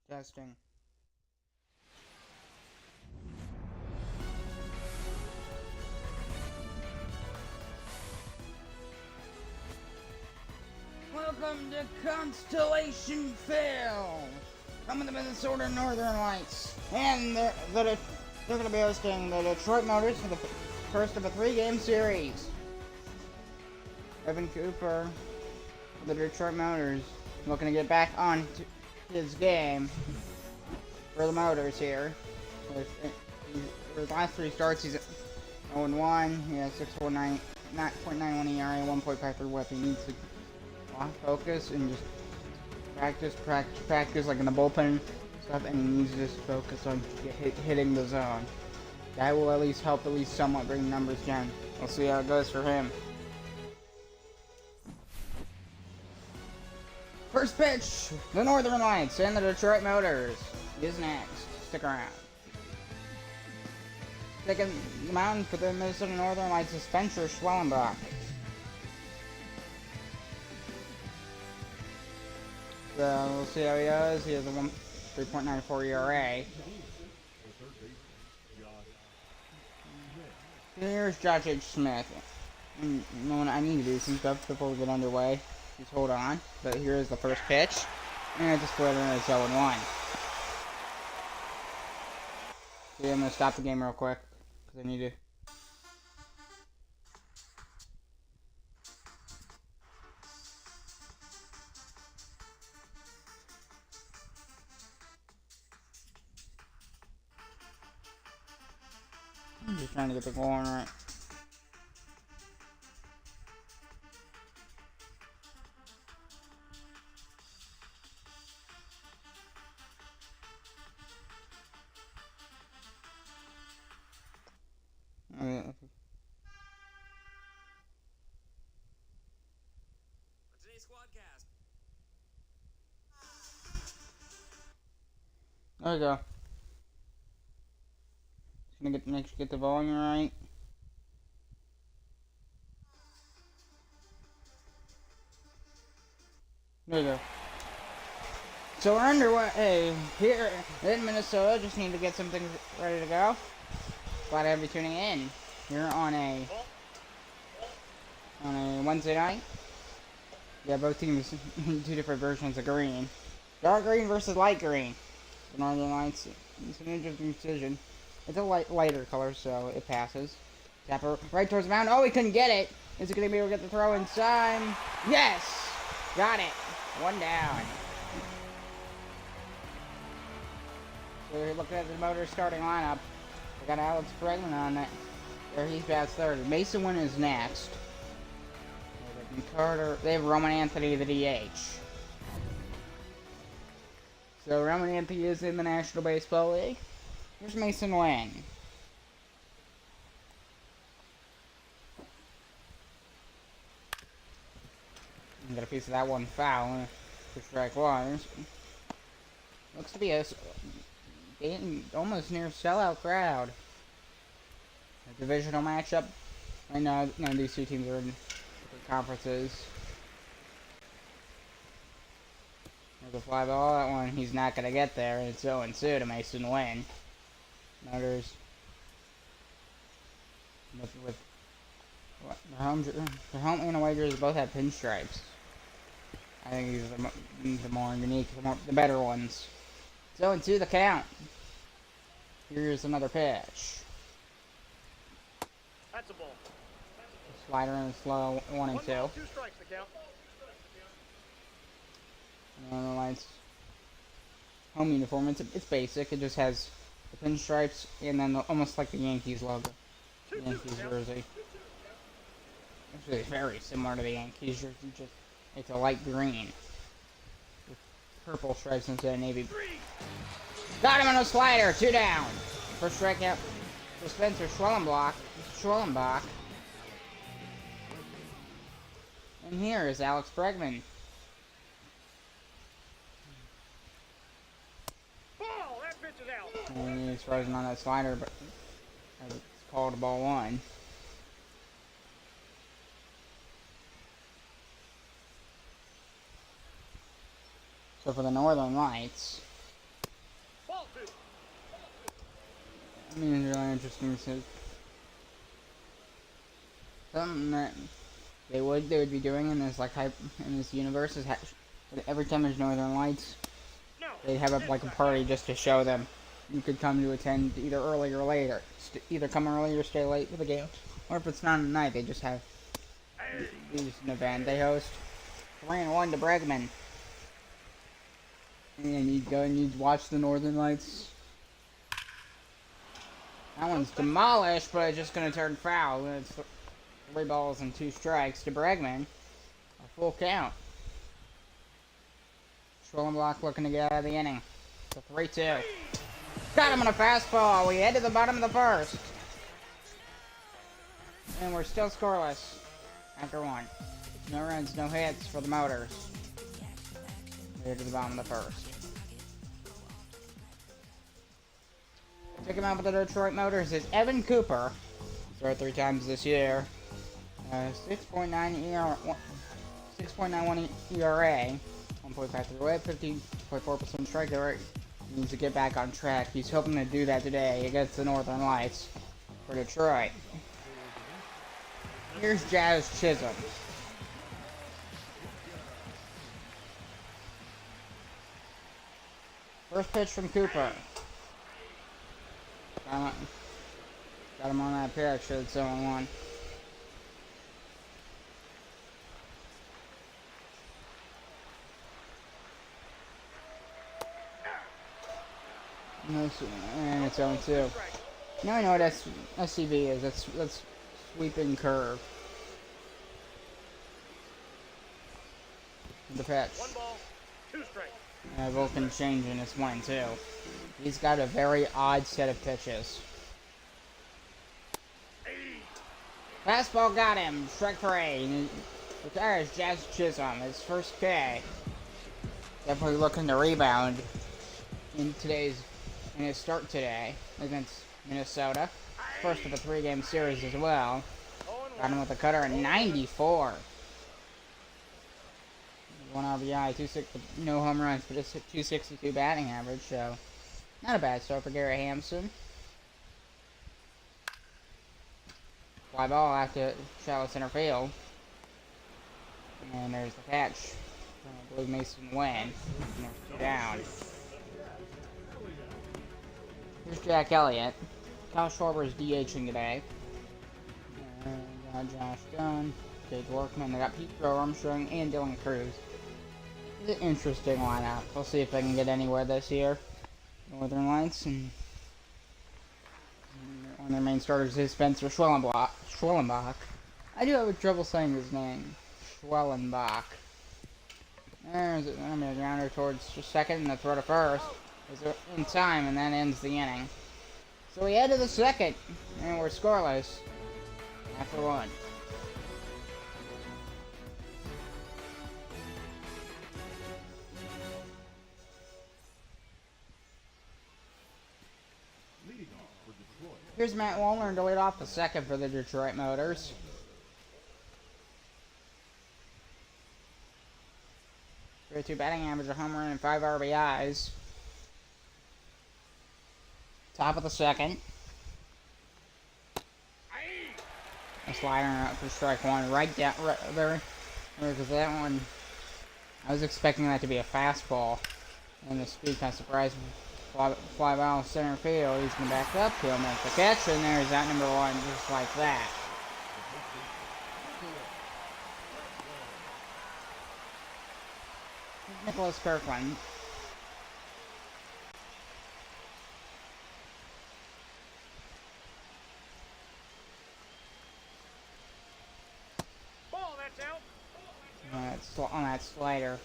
Testing. Welcome to Constellation Fail! Coming to Minnesota Northern Lights. And they're going to be hosting the Detroit Motors for the first of a 3-game series. Evan Cooper, the Detroit Motors, looking to get back on his game for the Motors here. His last 3 starts, he's 0-1. He has 6.91 ERA, 1.53 WHIP. He needs to focus and just practice like in the bullpen stuff, and he needs to just focus on hitting the zone. That will at least help somewhat bring numbers down. We'll see how it goes for him. First pitch, the Northern Lights and the Detroit Motors is next. Stick around. Taking the mound for the Minnesota Northern Lights is Spencer Schwellenbach. So we'll see how he goes. He has a 3.94 ERA. Here's Josh H. Smith. I need to do some stuff before we get underway. Just hold on. But here is the first pitch. And it's a splitter and it's 0-1. See, I'm going to stop the game real quick. Because I need to. I'm just trying to get the goal on right. Today's Squadcast. There we go. Just gonna make sure get the volume right. There you go. So we're underway here in Minnesota. Just need to get some things ready to go. Glad to have you tuning in here on a Wednesday night. Yeah, both teams 2 different versions of green. Dark green versus light green. The Northern Lights. It's an interesting decision. It's a lighter color, so it passes. Tapper right towards the mound. Oh, he couldn't get it. Is it going to be able to get the throw in time? Yes! Got it. 1 down. So we're looking at the Motors starting lineup. We got Alex Bregman on it. There he's bats third. Mason Wynn is next. Carter. They have Roman Anthony, the DH. So Roman Anthony is in the National Baseball League. Here's Mason Wynn. Got a piece of that one foul for strike one. Looks to be a almost near sellout crowd. A divisional matchup. Right now, none of these 2 teams are in different conferences. There's a fly ball. That one he's not going to get there. It's 0-2 to Mason Wynn. Motors with what, the home and away jerseys both have pinstripes. I think these are the more unique, the better ones. 0-2 the count. Here's another pitch. That's a ball. Slider and slow 1-2. 2 strikes the count. And the Lights home uniform. It's basic. It just has the pinstripes and then almost like the Yankees logo. The Yankees jersey. Actually, very similar to the Yankees jersey. Just it's a light green with purple stripes instead of navy. Got him on a slider. 2 down. First strikeout for Spencer Schwellenbach. And here is Alex Bregman. Ball! That pitch is out. And he's frozen on that slider, but it's called ball 1. So for the Northern Lights, I mean, it's really interesting. So, something that they would be doing in this in this universe is every time there's Northern Lights, No. they'd have like a party just to show them. You could come to attend either early or late, or either come early or stay late for the game. Or if it's not at night, they just have these an event they host. 3-1 to Bregman. And you'd go and you'd watch the Northern Lights. That one's demolished, but it's just going to turn foul. It's 3 balls and 2 strikes to Bregman. A full count. Schwellenbach looking to get out of the inning. It's a 3-2. Got him on a fastball. We head to the bottom of the first. And we're still scoreless after 1. No runs, no hits for the Motors. We head to the bottom of the first. Took him out with the Detroit Motors is Evan Cooper. Started 3 times this year. 6.9 ER, 6.91 ERA. 1.53 WHIP, 50.4% strikeout rate. He needs to get back on track. He's hoping to do that today against the Northern Lights for Detroit. Here's Jazz Chisholm. First pitch from Cooper. Got him on that pitch, so it's 0-1. And it's 0-2. Now I know what SCV is. That's sweeping curve. The pitch. 1 ball, 2 strikes. Vulcan changing his one too. He's got a very odd set of pitches. Fastball got him. Strike 3. Retires Jazz Chisholm. His first K. Definitely looking to rebound in his start today against Minnesota. First of a 3-game series as well. Got him with a cutter at 94. 1 RBI, no home runs, but it's a 262 batting average, so not a bad start for Gary Hampson. Fly ball after shallow center field. And there's the catch. Blue Mason win. And there's 2 down. Here's Jack Elliott. Kyle Schwarber is DHing today. Got Josh Dunn, Dave Workman. They got Pete Crow, Armstrong, and Dylan Cruz. It's an interesting lineup. We'll see if they can get anywhere this year. Northern Lights, and one of their main starters is Spencer Schwellenbach. I do have trouble saying his name. Schwellenbach. There's a grounder towards second and the throw to first. Is in time, and that ends the inning. So we head to the second, and we're scoreless after 1. Here's Matt Wallner to lead off the second for the Detroit Motors. .2 batting average, a home run, and 5 RBIs. Top of the second. A slider out for strike 1, right down right there. Because that one, I was expecting that to be a fastball, and the speed kind of surprised me. Fly ball center field. He's going to back up. He'll make the catch, and there's that number 1, just like that. Nicholas Kirkland. Ball, that's out. On that slider.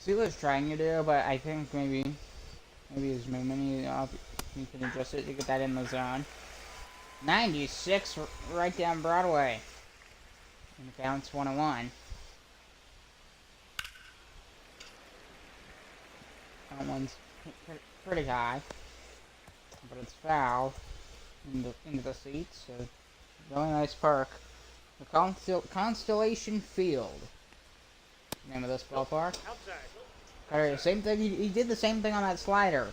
See what he's trying to do, but I think maybe his movement, he can adjust it to get that in the zone. 96 right down Broadway. And the count's 1-1. That one's pretty high, but it's foul into the seats. So really nice park. The Constellation Field. Name of this ballpark. Outside. Same thing. He did the same thing on that slider.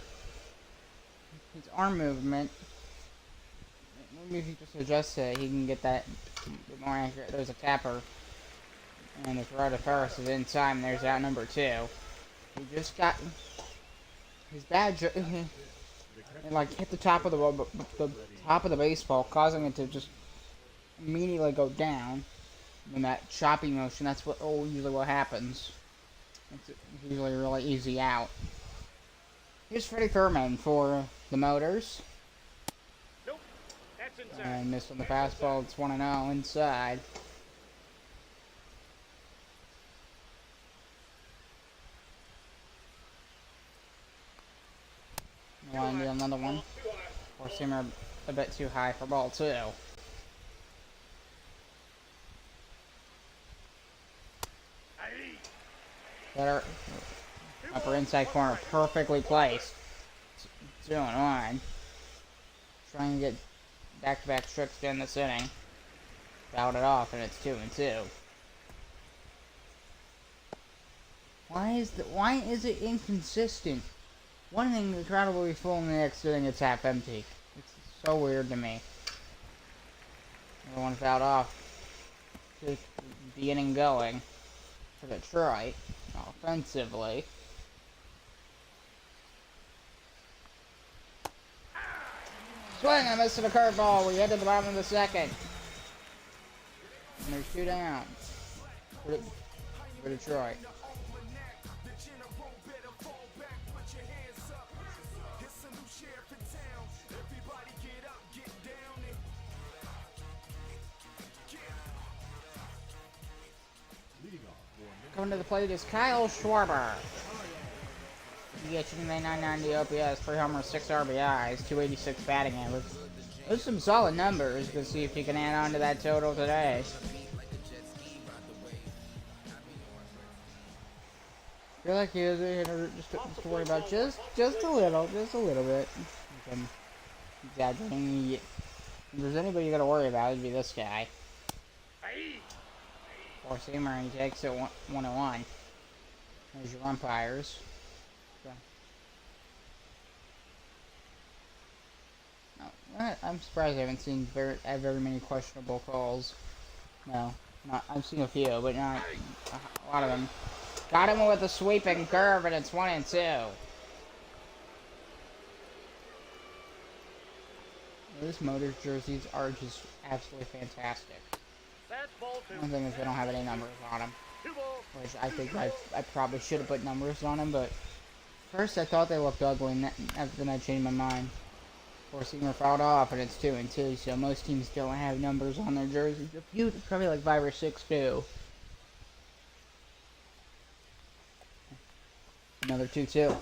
His arm movement Maybe if he just adjusts it, he can get that more accurate. There's a tapper. And the throw to first is inside, and there's out number 2. He just got his bad it like hit the top of the baseball, causing it to just immediately go down. In that choppy motion, that's usually what happens. It's usually a really easy out. Here's Freddie Furman for the Motors. Nope. That's inside. And missed on the fastball. It's 1-0 inside. Want to do another one? Or seemer a bit too high for ball 2. Better upper inside corner, perfectly placed. 2-1. Trying to get back-to-back strips in this inning. Fouled it off, and it's 2-2. Why is it inconsistent? One inning the crowd will be full, and the next inning it's half empty. It's so weird to me. Everyone fouled off. Keep the inning going for Detroit offensively. Swing and a miss to the curveball. We head to the bottom of the second. And there's 2 down for Detroit. Coming to the plate is Kyle Schwarber. He gets you 990 OPS, 3 homers, 6 RBIs, 286 batting average. Those are some solid numbers. Let's see if you can add on to that total today. I feel like he is a hitter just to worry about just a little bit. I'm exaggerating. If there's anybody you gotta worry about, it'd be this guy. Four-seamer, and he takes it 1-1. There's your umpires. So. No, I'm surprised I haven't seen very many questionable calls. No, I've seen a few, but not a lot of them. Got him with a sweeping curve, and it's 1-2. Those Motors jerseys are just absolutely fantastic. One thing is they don't have any numbers on them, which I think I probably should have put numbers on them, but first I thought they looked ugly, and then I changed my mind. Four-seamer fouled off, and it's 2-2, so most teams don't have numbers on their jerseys. A few, probably like 5 or 6 do. Another 2-2. Got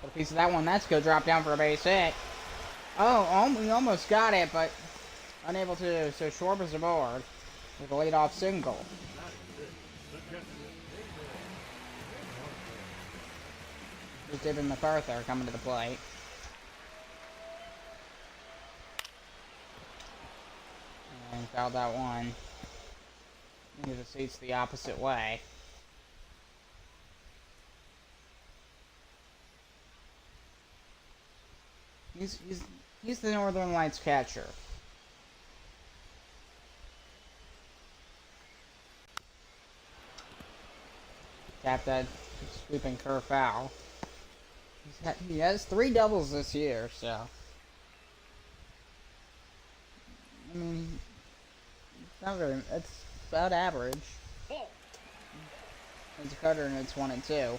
a piece of that one. That's go drop down for a base hit. Oh, we almost got it, but unable to. So Schwarber's aboard with a leadoff single. Here's David MacArthur coming to the plate. And fouled that one. Here's the seats the opposite way. He's the Northern Lights catcher. Tap that sweeping curve foul. He has 3 doubles this year, so I mean, it's not really. It's about average. It's a cutter, and it's 1-2.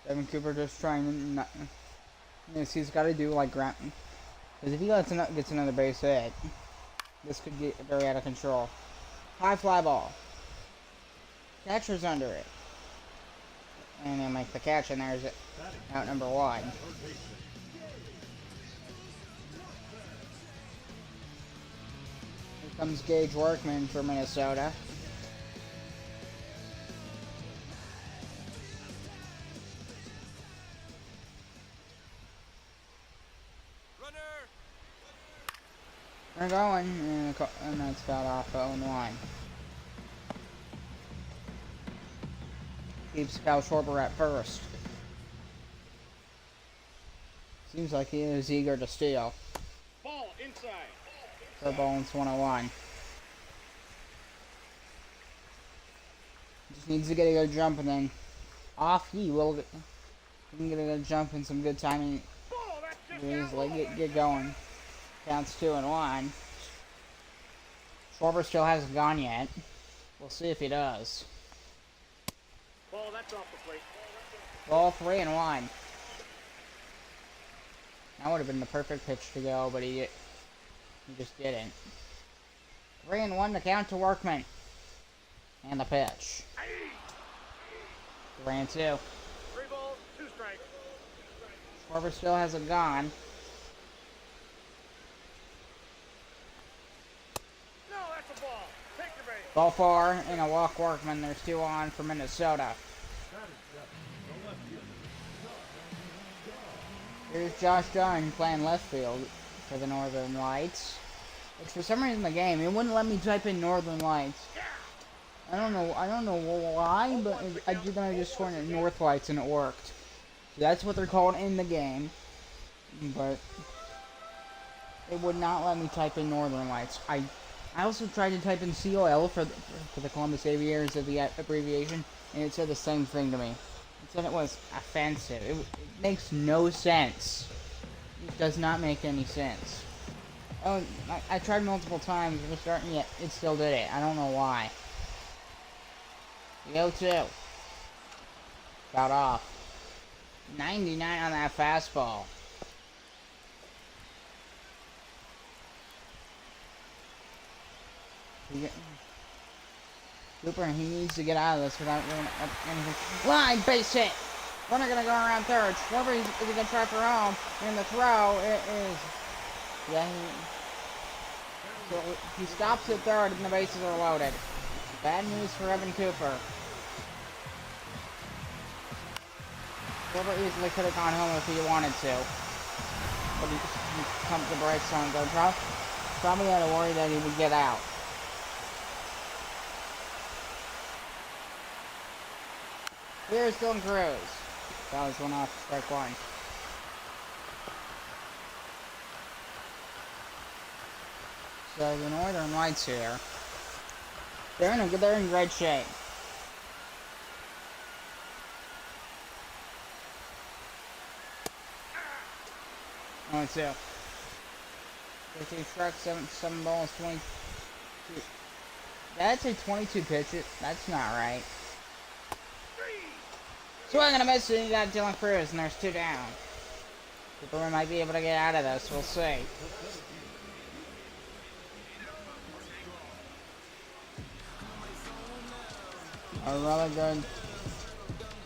Evan Cooper just trying to not. Yes, he's got to do like ground. Because if he gets another base hit, this could get very out of control. High fly ball. Catcher's under it. And he'll make the catch, and there's it. Out number 1. Here comes Gage Workman for Minnesota. They're going, and that's fouled off 0-1. Keeps Kyle Schwarber at first. Seems like he is eager to steal. Ball inside. Third ball and 101. Just needs to get a good jump and then off he will get, he can get a good jump and some good timing. Ball, that's just Easily get going. Counts 2-1. Schwarber still hasn't gone yet. We'll see if he does. Ball, that's off the plate. Ball 3-1. That would have been the perfect pitch to go, but he just didn't. 3-1 to count to Workman. And the pitch. 3-2. 3 balls, 2 strikes. Schwarber still hasn't gone. No, that's a ball. Take your base. Ball 4 and a walk Workman. There's 2 on for Minnesota. Here's Josh Dunn playing left field for the Northern Lights. Which for some reason in the game, it wouldn't let me type in Northern Lights. I don't know why, but I just scored at North Lights and it worked. So that's what they're called in the game. But it would not let me type in Northern Lights. I also tried to type in COL for the Columbus Aviators of the abbreviation, and it said the same thing to me. It said it was offensive. It makes no sense. It does not make any sense. Oh, I tried multiple times restarting it. It still did it. I don't know why. 0-2. Got off. 99 on that fastball. Cooper, he needs to get out of this without doing anything. Line, base hit! Runner gonna go around third. Schwarber is gonna try for home. And the throw, it is... Yeah, he stops at third and the bases are loaded. Bad news for Evan Cooper. Cooper easily could have gone home if he wanted to. But he pumped the brakes on go. Probably had to worry that he would get out. Here's Dylan Cruz. That was one off strike one. So the Northern Lights here, they're in great shape. Oh, it's 15 strikes, 7 balls, 22. That's a 22 pitches. That's not right. So I'm gonna miss it. You got Dylan Cruz, and there's 2 down. Cooper might be able to get out of this. We'll see. A really good,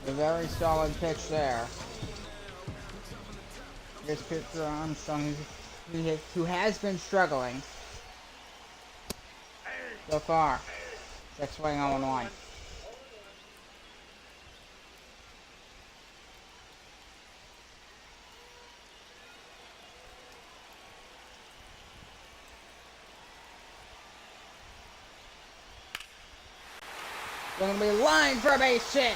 a very solid pitch there. Here's pitcher Armstrong, who has been struggling so far. Check swing 0-1. Going to be lined for a base hit.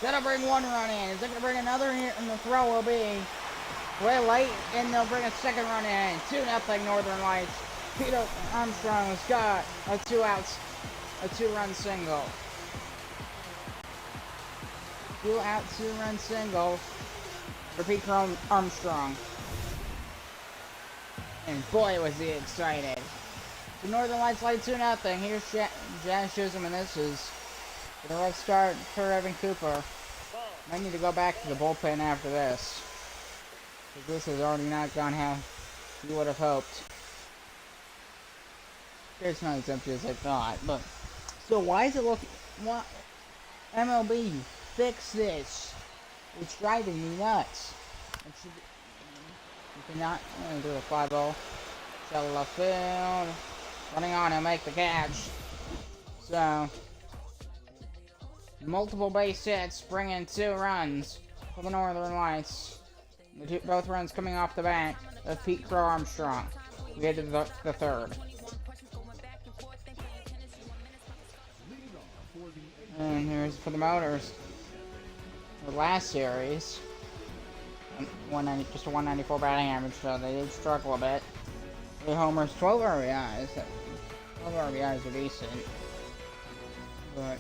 That'll bring 1 run in. Is that going to bring another hit? And the throw will be way late, and they'll bring a 2nd run in. 2-0 Northern Lights. Peter Armstrong has got a 2-run single. 2-out, 2-run single for Peter Armstrong. And boy, was he excited. The Northern Lights lead 2-0. Here's Jazz Chisholm, and this is the rough start for Evan Cooper. Might need to go back to the bullpen after this, because this has already not gone how you would have hoped. It's not as empty as I thought, but so why is it looking? What? MLB, fix this. It's driving me nuts. It should, you cannot do a fly ball. Shallow left field. Running on and make the catch. So multiple base hits, bringing 2 runs for the Northern Lights. Both runs coming off the bat of Pete Crow Armstrong. We get to the 3rd. And here's for the Motors. The last series. 190, just a 194 batting average, so they did struggle a bit. 3 homers, 12 RBIs. 12 RBIs are decent, but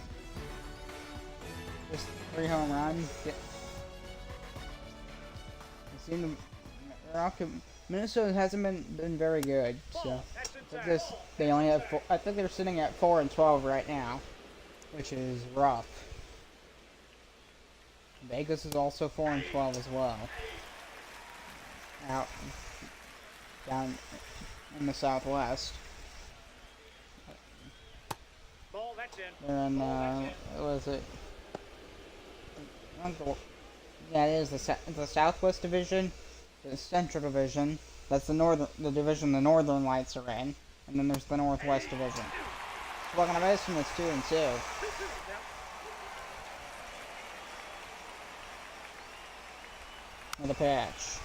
just 3 home runs. They seem to. Minnesota hasn't been very good, so they only have. I think they're sitting at 4-12 right now, which is rough. Vegas is also 4-12 as well. Out down in the Southwest. Ball, that's in. They're in what was it? Yeah, it is the Southwest Division, the Central Division. That's the division the Northern Lights are in, and then there's the Northwest Division. Looking at this one, it's 2-2. With a pitch.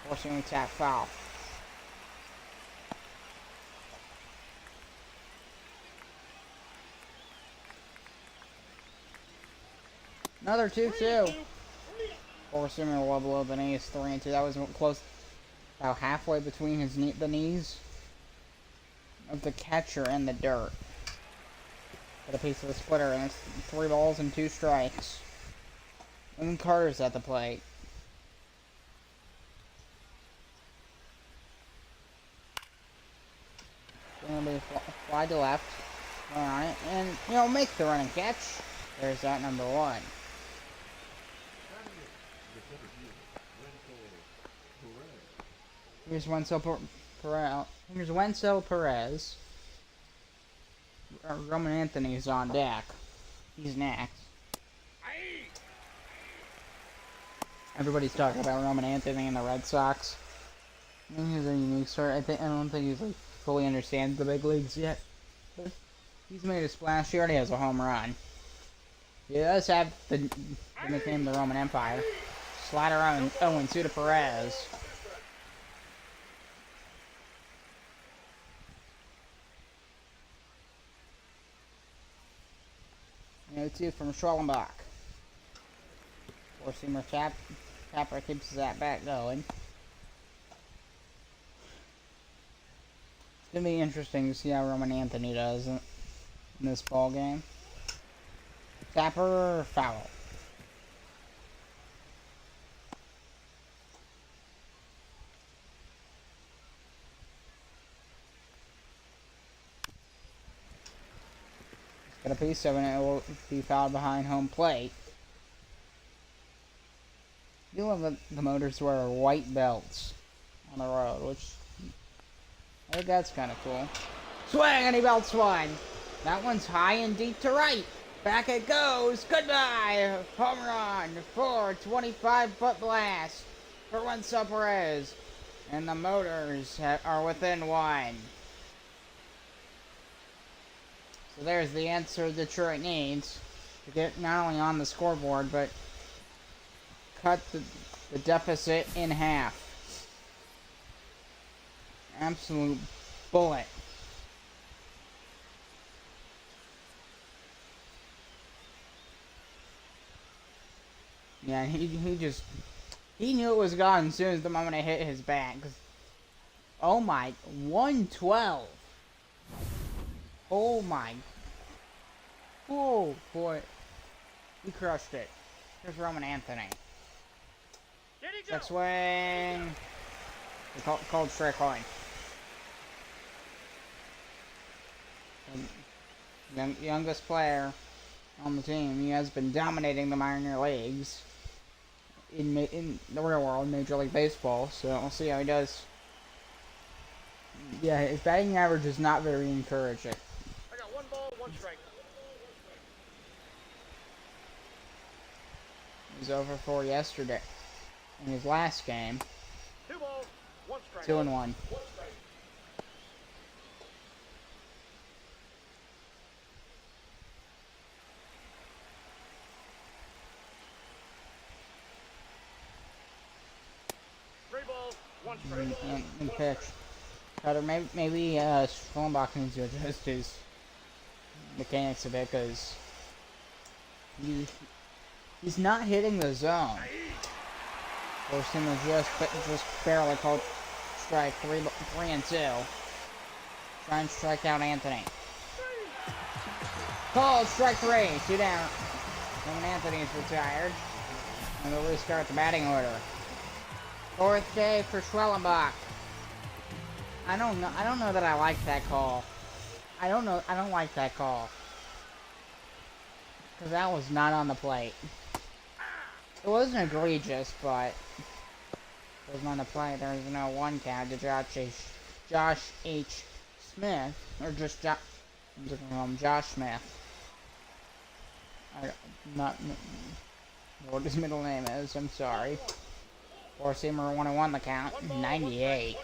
Forcing a tap foul. Another 2-2. Forcing a well below the knees, 3-2. That was close, about halfway between the knees of the catcher and the dirt. Got a piece of the splitter, and it's 3 balls and 2 strikes. And then Carter's at the plate. Gonna be fly to left. Alright, and make the running catch. There's that number 1. Here's Wenzel Perez. Roman Anthony's on deck. He's next. Everybody's talking about Roman Anthony and the Red Sox. He's a unique sort. I don't think he's fully understands the big leagues yet. But he's made a splash. He already has a home run. He does have the nickname the Roman Empire. Slider on 0-2 to Perez. No 2 from Schrellenbach. Four-seamer Tapper keeps his at-bat going. It's going to be interesting to see how Roman Anthony does in this ball game. Tapper, foul. Got a piece of it, and it will be fouled behind home plate. You love the Motors wear white belts on the road, which I think that's kind of cool. Swing, and he belts one. That one's high and deep to right. Back it goes. Goodbye. Home run for 25-foot blast for Wenzel Perez. And the Motors are within 1. So there's the answer Detroit needs to get not only on the scoreboard, but cut the deficit in half. Absolute bullet. Yeah, he knew it was gone as soon as the moment it hit his bat. Oh my, 112. Oh my. Oh boy. He crushed it. Here's Roman Anthony. Check swing. Called strike line. Youngest player on the team. He has been dominating the minor leagues in the real world, Major League Baseball. So we'll see how he does. Yeah, his batting average is not very encouraging. I got 1 ball, 1 strike. He was over 4 yesterday in his last game. 2 balls, 1 strike. 2-1. 3 balls, 1 strike. And pitch. Cutter, maybe Schellenbach needs to adjust his mechanics a bit, because he's not hitting the zone. Force him to just barely called strike 3-2. Try and strike out Anthony. Called strike 3, 2 down. And Anthony's retired. And we'll restart the batting order. 4th day for Schwellenbach. I don't know that I like that call. I don't like that call. Because that was not on the plate. It wasn't egregious, but it was on the plate. There was no 1 count to Josh H. Smith. Or just Josh Smith. Not what his middle name is, I'm sorry. Four-seamer 101 the count, 98.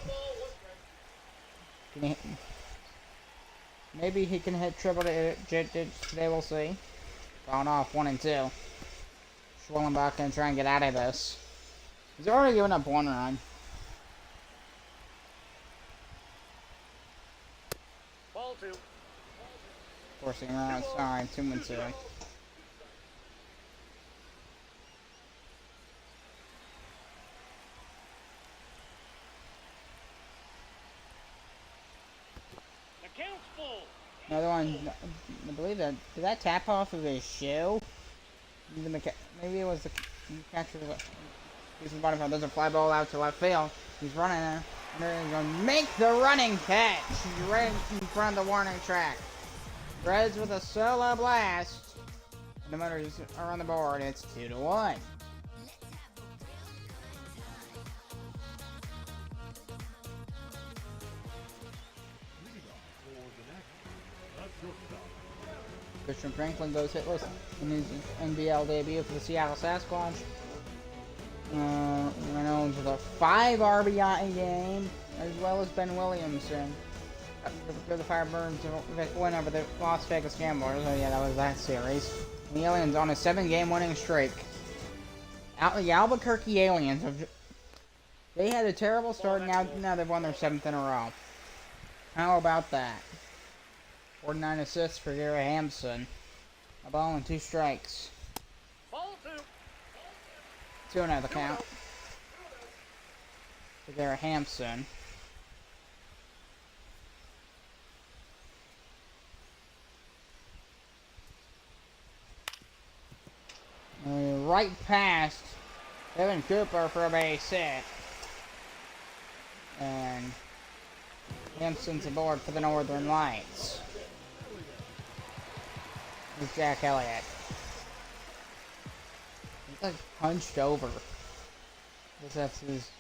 Maybe he can hit triple digits today, we'll see. Going off 1-2. Schwellenbach gonna try and get out of this. He's already given up 1 run. Ball 2. Four-seamer, sorry, 2-2. Another one, I believe that, did that tap off of his shoe? Maybe it was the catcher. He's in bottom field. There's a fly ball out to left field. He's running there. And he's going to make the running catch. He's right in front of the warning track. Reds with a solo blast. And the Motors are on the board. It's 2-1. Christian Franklin goes hitless in his NBL debut for the Seattle Sasquatch. Reynolds with a 5 RBI game, as well as Ben Williamson. The Firebirds win over the Las Vegas Gamblers. Oh yeah, that was that series. The Aliens on a 7-game winning streak. The Albuquerque Aliens, they had a terrible start, now they've won their 7th in a row. How about that? 49 assists for Gary Hampson. A ball and 2 strikes. Ball 2. 2-0 the count. For Gary Hampson. Right past Evan Cooper for a base hit. And Hampson's aboard for the Northern Lights. It's Jack Elliott. He's like hunched over. Because that's his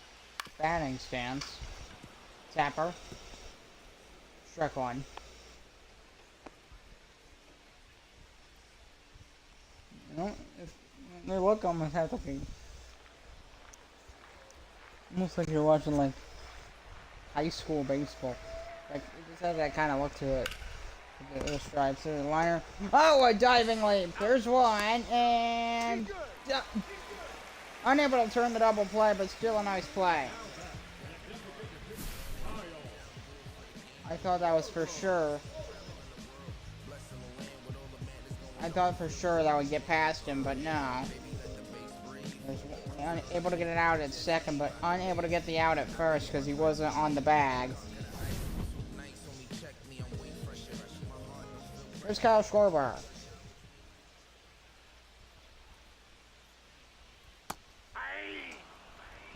batting stance. Tapper. Strike 1. You know, if they look almost have like almost like you're watching like high school baseball. Like it just has that kind of look to it. The stripes, the liner. Oh, a diving leap. There's one, and unable to turn the double play, but still a nice play. I thought that was for sure. I thought for sure that would get past him, but no. Unable to get it out at second, but unable to get the out at first because he wasn't on the bag. Here's Kyle Schwarber.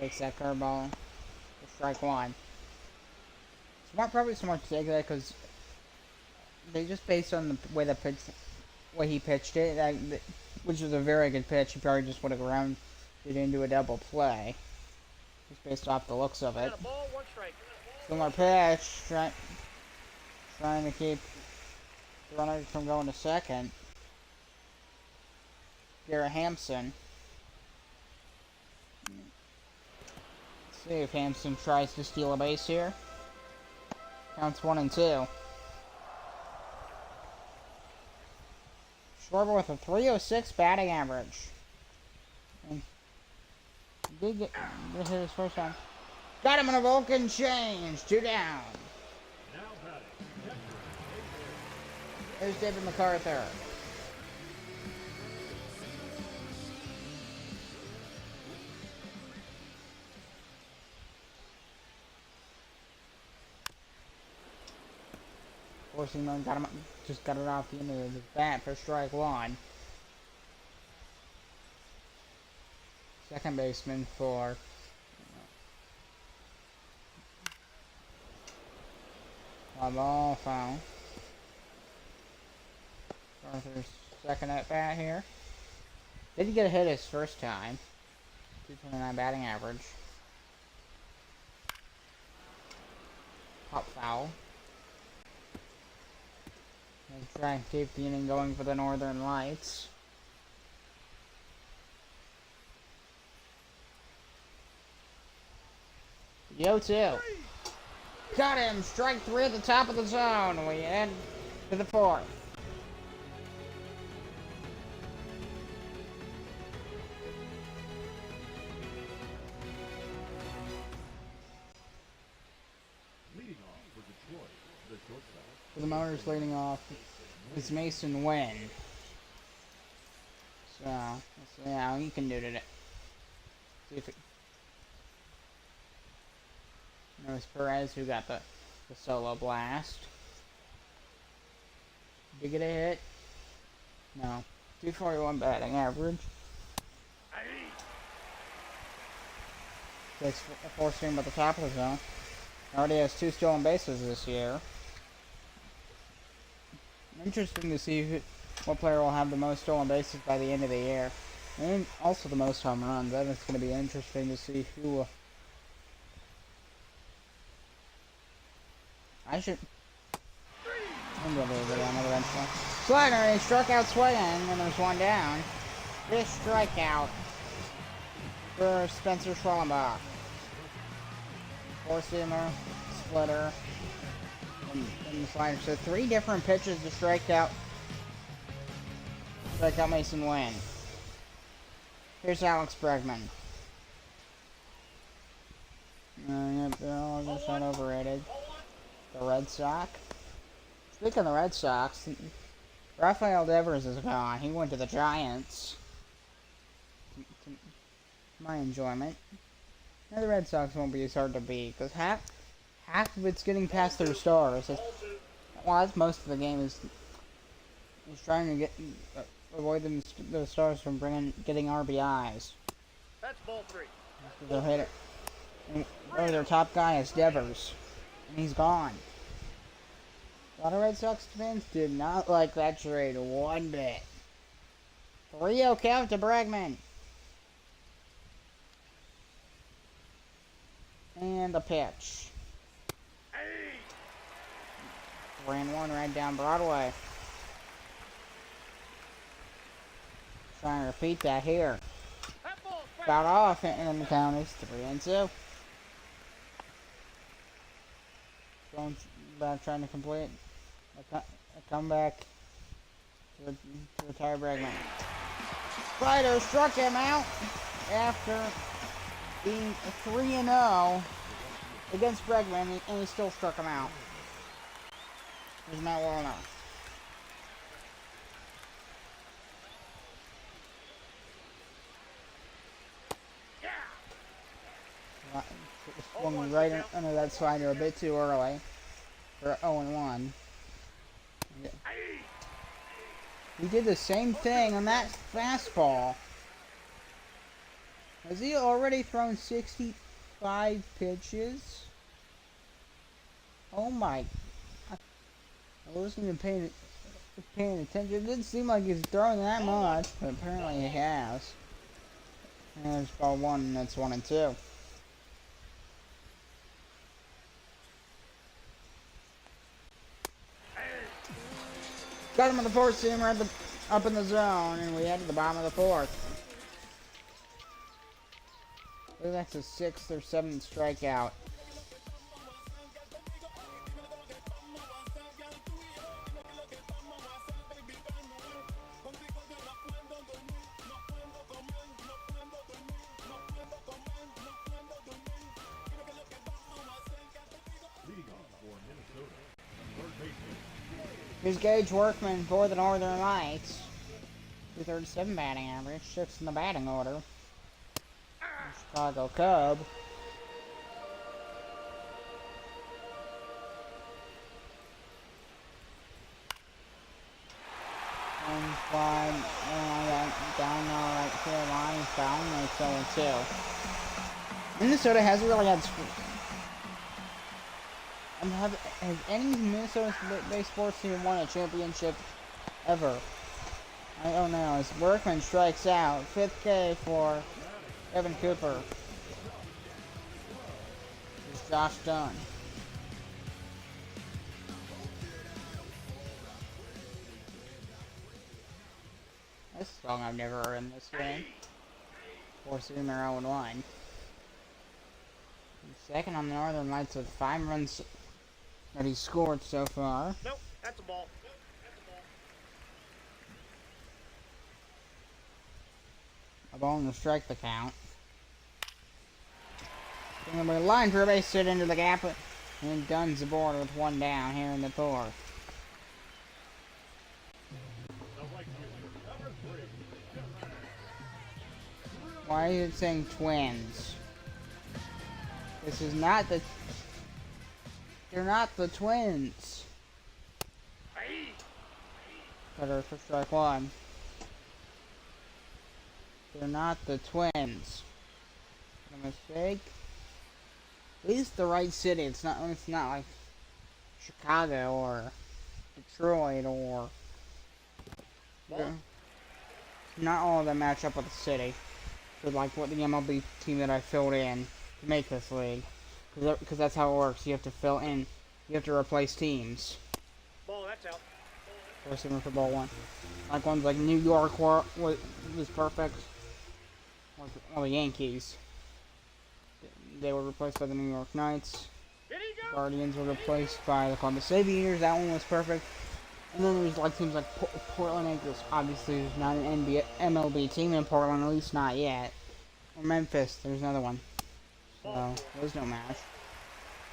Takes that curveball for strike 1. Probably smart to take that because they just based on the way way he pitched it, which was a very good pitch. He probably just would have grounded it into a double play, just based off the looks of it. Ball, 1 strike. Similar pitch, trying to keep the runner from going to second. Garrett Hampson. Let's see if Hampson tries to steal a base here. Counts 1-2. Schwarber with a 306 batting average. And did get hit his first time. Got him in a Vulcan change. 2 down. There's David MacArthur. four-seamer got him, just got it off the end of the bat for strike one. Second baseman for a ball foul. Arthur's second at bat here. Didn't get a hit his first time. 229 batting average. Pop foul. They try and keep the inning going for the Northern Lights. Yo 2. Got him! Strike 3 at the top of the zone. We head to the fourth. For the Motors, leading off is Mason Wynn. So, let's see how he can do today. See if it... There's Perez who got the solo blast. Did he get a hit? No. 241 batting average. Takes a four-seam at the top of the zone. Already has 2 stolen bases this year. Interesting to see what player will have the most stolen bases by the end of the year. And also the most home runs. That is going to be interesting to see who... I should... I'm going to do it on eventually. Slider, and he struck out swinging, and there's one down. This strikeout for Spencer Schwellenbach. Four-seamer, splitter, and the slider. So 3 different pitches to strike out Mason Wynn. Here's Alex Bregman. Yep, they're all just not overrated. The Red Sox. Speaking of the Red Sox, Rafael Devers is gone. He went to the Giants. To my enjoyment. Now the Red Sox won't be as hard to beat because half of it's getting past their stars. Well, that's most of the game is trying to get avoid those stars from getting RBIs. That's ball 3. They'll hit it. And their top guy is Devers. And he's gone. A lot of Red Sox fans did not like that trade one bit. 3-0 count to Bregman. And the pitch. Ran one right down Broadway. Trying to repeat that here. Fouled off, and the count is 3-2. Going back, trying to complete a comeback to retire Bregman. Slider struck him out after being 3-0 against Bregman, and he still struck him out. Here's Matt Warner. Swung right under that slider a bit too early for 0-1. He did the same thing on that fastball. Has he already thrown 65 pitches? Oh my. I wasn't even paying attention. It didn't seem like he's throwing that much, but apparently he has. And there's ball 1, and that's 1-2. Got him on the fourth seamer up in the zone, and we head to the bottom of the fourth. I think that's his 6th or 7th strikeout. Here's Gage Workman for the Northern Lights. 237 batting average, 6th in the batting order. Chicago Cub. one, and I got down right here, line, foul, and so and 2. Minnesota hasn't really had. Has any Minnesota-based sports team won a championship ever? I don't know. As Workman strikes out, 5th K for Evan Cooper. It's Josh Dunn. This song I've never heard in this game. Force him around 1. Second on the Northern Lights with 5 runs that he scored so far. Nope, that's a ball. A ball to strike the count. Anyway, line for a base hit into the gap, and Dunn's aboard with 1 down here in the 4th. Why is it saying Twins? This is not the. They're not the Twins. Cutter for strike 1. They're not the Twins. A mistake. At least the right city. It's not like Chicago or Detroit or. Not all of them match up with the city. So like what the MLB team that I filled in to make this league. Because that's how it works. You have to fill in. You have to replace teams. Ball, that's out. First for ball 1. Like ones like New York was perfect. Well, the Yankees. They were replaced by the New York Knights. Guardians were replaced by the Columbus Aviators. That one was perfect. And then there's like teams like Portland Acres. Obviously, there's not an MLB team in Portland, at least not yet. Or Memphis. There's another one. So there's no match.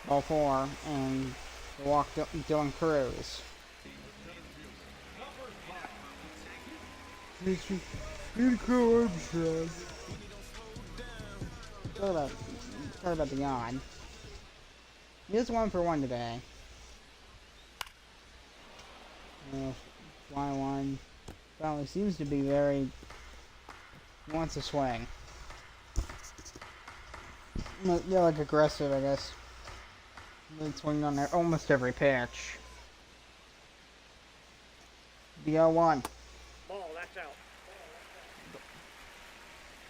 Ball 4 and the walk Dylan Cruz. Sorry about the yawn. He is 1 for 1 today. Fly 1. Well, he seems to be very. He wants to swing. They're like aggressive, I guess. They swing on almost every pitch. BL1. Ball, that's out.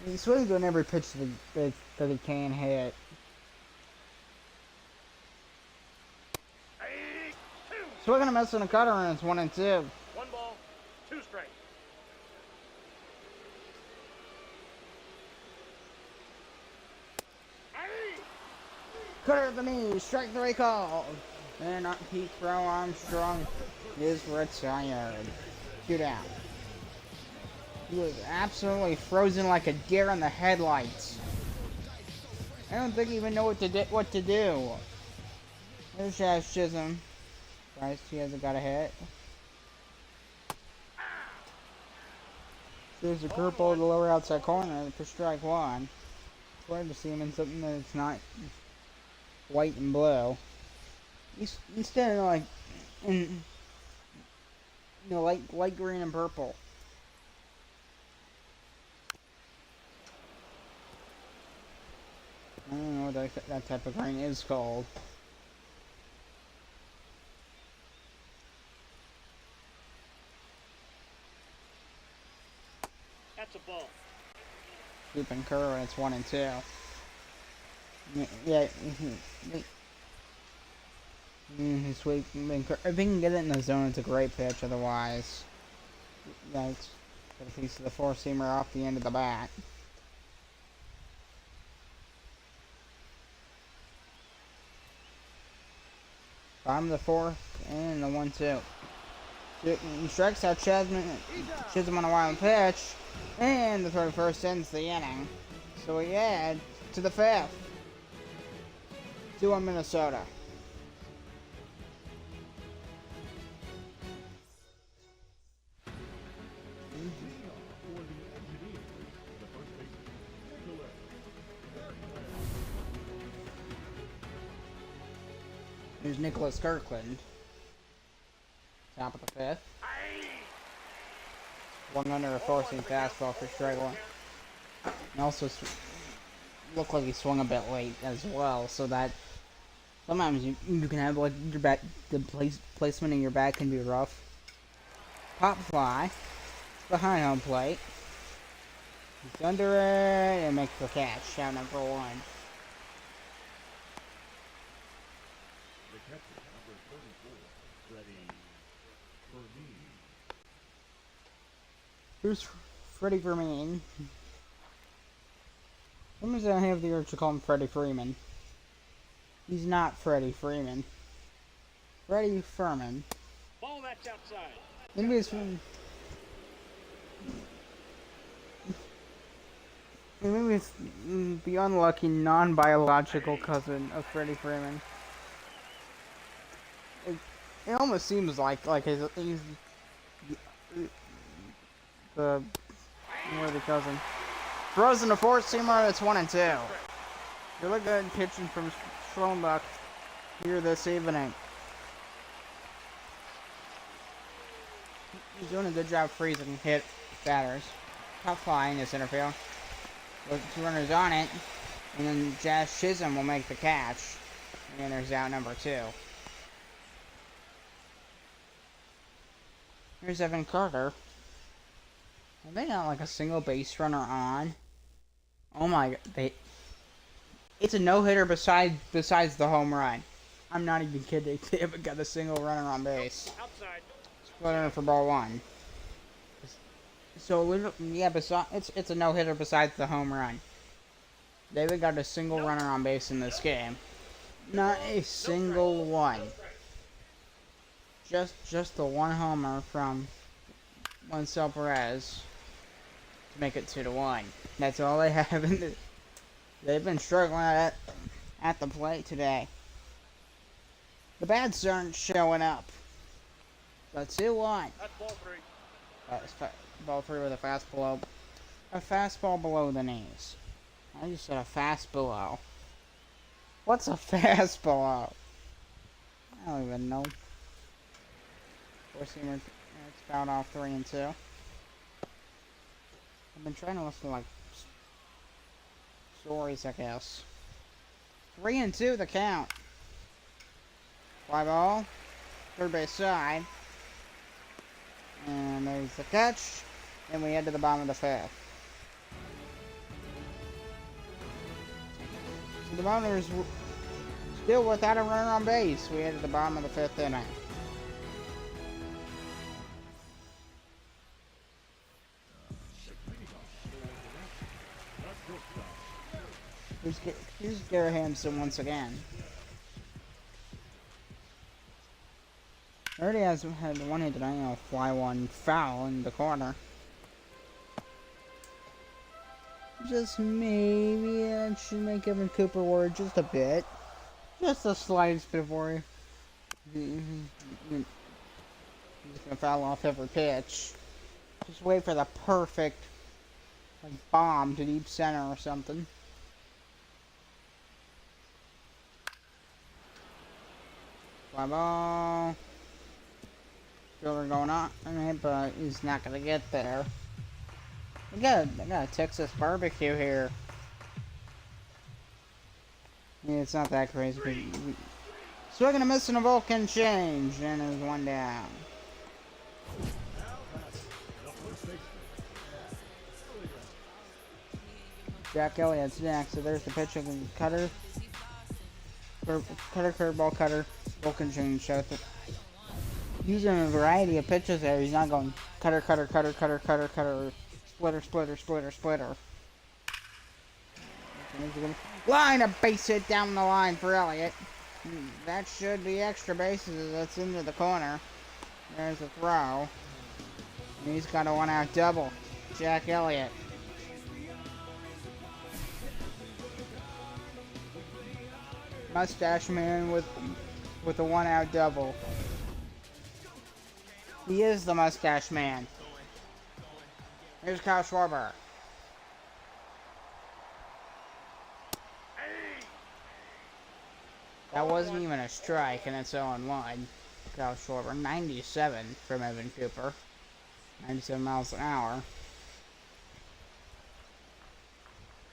He swings on every pitch that he can hit. Swinging a miss on a cutter, and it's 1 and 2. 1 ball, 2 strikes. Cutter at the knee, strike 3 call. And Pete Crow Armstrong is retired. 2 down. He was absolutely frozen like a deer in the headlights. I don't think he even know what to do. There's Josh Chisholm. Christ, he hasn't got a hit. There's a curveball to the lower outside corner for strike 1. It's hard to see him in something that's not white and blue. Instead of like in light green and purple. I don't know what that type of green is called. That's a ball. Scooping curve, and it's 1 and 2. Yeah. Sweep. If he can get it in the zone, it's a great pitch. Otherwise, that's got a piece of the 4-seamer off the end of the bat. Bottom of the 4th, and the 1-2. He strikes out Chisholm on a wild pitch, and the 31st ends the inning. So we add to the 5th. 2-1 Minnesota. Here's Nicholas Kirkland. Top of the 5th. swung under a forcing fastball for strike one. And also looked like he swung a bit late as well, so that sometimes you can have like your bat, the placement in your bat can be rough. Pop fly behind home plate. He's under it and makes the catch. Out number one. The catcher, number 34, Freddie Vermeer. Here's Freddie Vermeer. Sometimes I have the urge to call him Freddie Freeman. He's not Freddie Freeman. Freddie Furman. Ball, that's outside. Maybe it's from. Maybe it's the unlucky non-biological cousin of Freddie Freeman. It almost seems like he's the worthy cousin. Throws in the fourth seamer. It's 1-2. Really good pitching from Schroenbach here this evening. He's doing a good job freezing hit batters. Top fly in the center field. With 2 runners on it, and then Jazz Chisholm will make the catch. And there's out number 2. Here's Evan Carter. Have they got like a single base runner on? Oh my god, it's a no-hitter besides the home run. I'm not even kidding. They haven't got a single runner on base. Outside. Splitter for ball 1. So yeah, it's a no-hitter besides the home run. They haven't got a single runner on base in this game. Not a single one. Just the one homer from Juancel Perez to make it 2-1. That's all they have in the. They've been struggling at the plate today. The bats aren't showing up. So 2-1. That's ball 3. Ball 3 with a fastball below the knees. I just said a fast below. What's a fast below? I don't even know. Four-seamer, it's fouled off 3-2. I've been trying to listen to like stories, I guess. 3-2 the count. Fly ball, third base side, and there's the catch. And we head to the bottom of the 5th. So the Mariners still without a runner on base. We head to the bottom of the 5th inning. Here's Garrett Hampson once again. Already has had one hit tonight, I'll fly one foul in the corner. Just maybe I should make Evan Cooper worry just a bit. Just the slightest bit of worry. He's gonna foul off every pitch. Just wait for the perfect like, bomb to deep center or something. Fly ball. Fielder going on it, but he's not gonna get there. I got a Texas barbecue here. Yeah, it's not that crazy. Swinging and missing a Vulcan change, and there's one down. Jack Elliott's next, so there's the pitch of the cutter. Cutter, curveball, cutter, Vulcan change. So using a variety of pitches there. He's not going cutter, cutter, cutter, cutter, cutter, cutter, splitter, splitter, splitter, splitter. Line a base hit down the line for Elliott. That should be extra bases. That's into the corner. There's a throw. And he's got a one-out double. Jack Elliott. Mustache Man with a one-out double. He is the Mustache Man. Here's Kyle Schwarber. That wasn't even a strike, and it's 0-1. Kyle Schwarber, 97 from Evan Cooper. 97 miles an hour.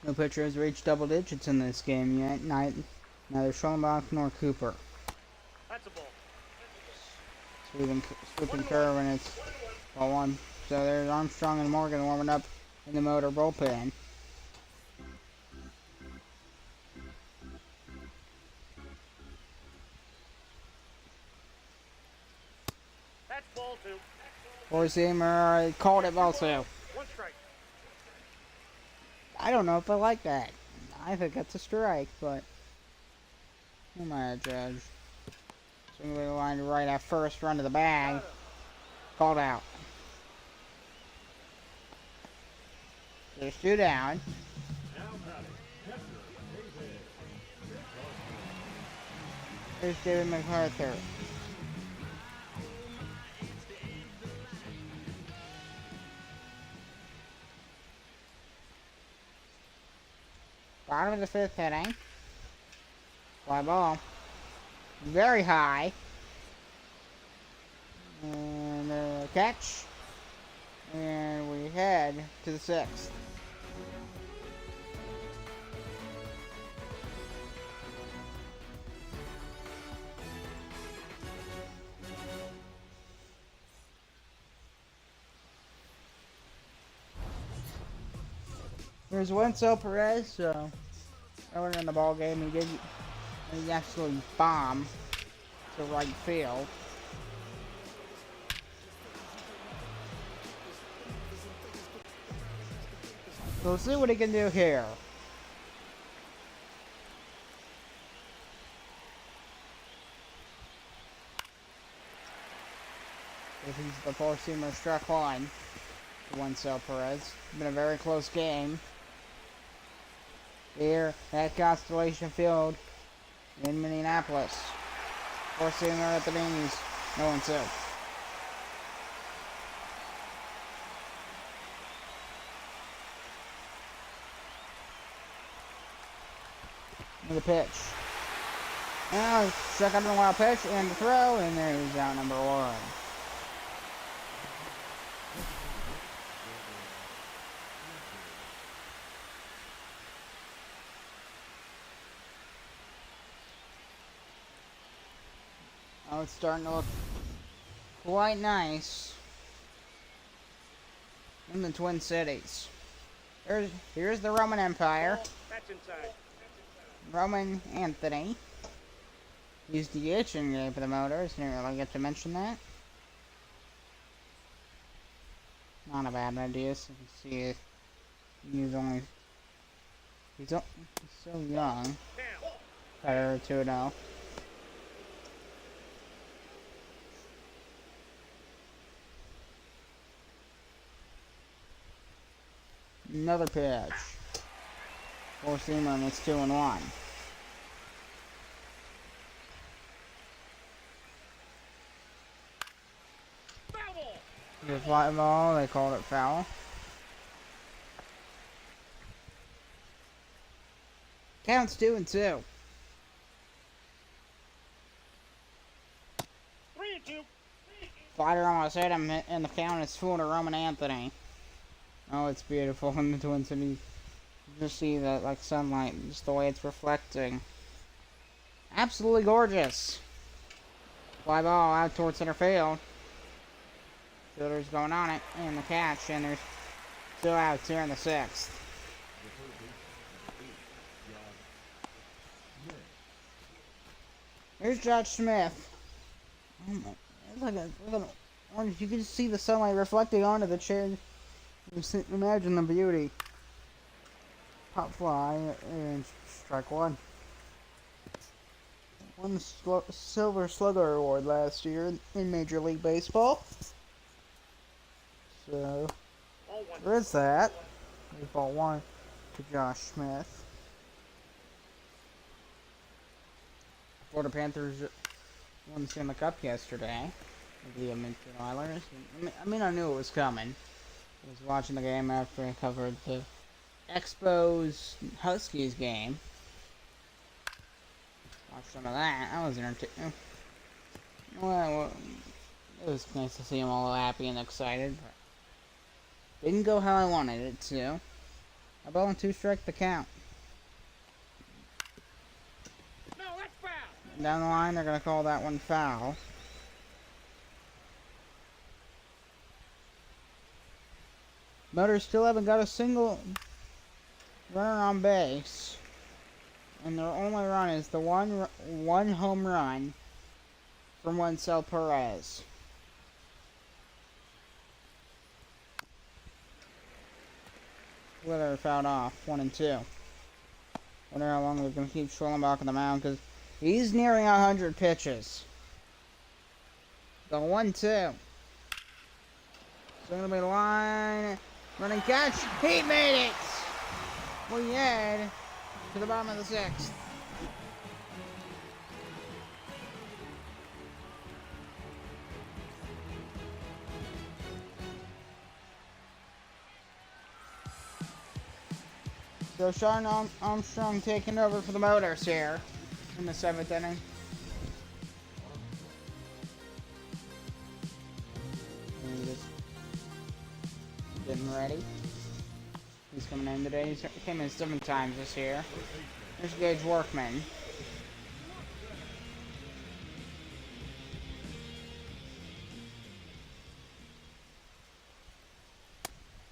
No pitcher has reached double digits in this game yet. Neither Schwellenbach nor Cooper. That's a ball. Sweeping curve, and it's ball one. So there's Armstrong and Morgan warming up in the Motor bullpen. That's ball two. Four-seamer called it ball two. One strike. I don't know if I like that. I think that's a strike, but who am I to judge? Swing away the line to right at first, run to the bag. Called out. There's two down. There's David MacArthur. Bottom of the fifth inning. Fly ball. Very high. And catch. And we head to the sixth. There's Wenzel Perez, so earlier in the ball game he absolutely bombed to right field. So we'll see what he can do here. If he's the four-seamer struck line to Wenzel Perez. It's been a very close game. Here at Constellation Field in Minneapolis. Four-seamer at the knees. No one said. The pitch. Now struck out on a wild pitch and the throw, and there's out number one. Oh, it's starting to look quite nice in the Twin Cities. Here's the Roman Empire. That's inside. Roman Anthony. He's DH in the game for the Motors. Didn't really get to mention that. Not a bad idea. So you can see he's so young. Better 2-0. Another pitch. Four-seamer, and it's 2-1. The fly ball, they called it foul. Counts 2-2. 3-2. Slider almost hit him, and the count is full to Roman Anthony. Oh, it's beautiful in the Twin Cities. You just see that, like, sunlight, just the way it's reflecting. Absolutely gorgeous. Fly ball out towards center field. Fielder's going on it, and the catch, and there's still outs here in the sixth. Here's Josh Smith. Oh my, it's like an orange. You can just see the sunlight reflecting onto the chair. Imagine the beauty. Pop fly, and strike one. Won the Silver Slugger Award last year in Major League Baseball. So, there is that. Baseball 1 to Josh Smith. Florida Panthers won the Stanley Cup yesterday with the Edmonton Oilers. I mean, I knew it was coming. I was watching the game after I covered the Expos Huskies game. Watched some of that. I was entertained. Well, it was nice to see them all happy and excited. But Didn't go how I wanted it to. A ball and 2 strike the count. No, that's foul. Down the line, they're going to call that one foul. Motors still haven't got a single runner on base. And their only run is the one home run from Wencel Perez. Whether fouled off, 1 and 2. Wonder how long they're going to keep Schwellenbach on the mound, because he's nearing 100 pitches. The 1-2. So going to be line, running catch. He made it! We head to the bottom of the 6th. So Sean Armstrong taking over for the Motors here in the 7th inning. And just getting ready. He's coming in today. He came in 7 times this year. There's Gage Workman.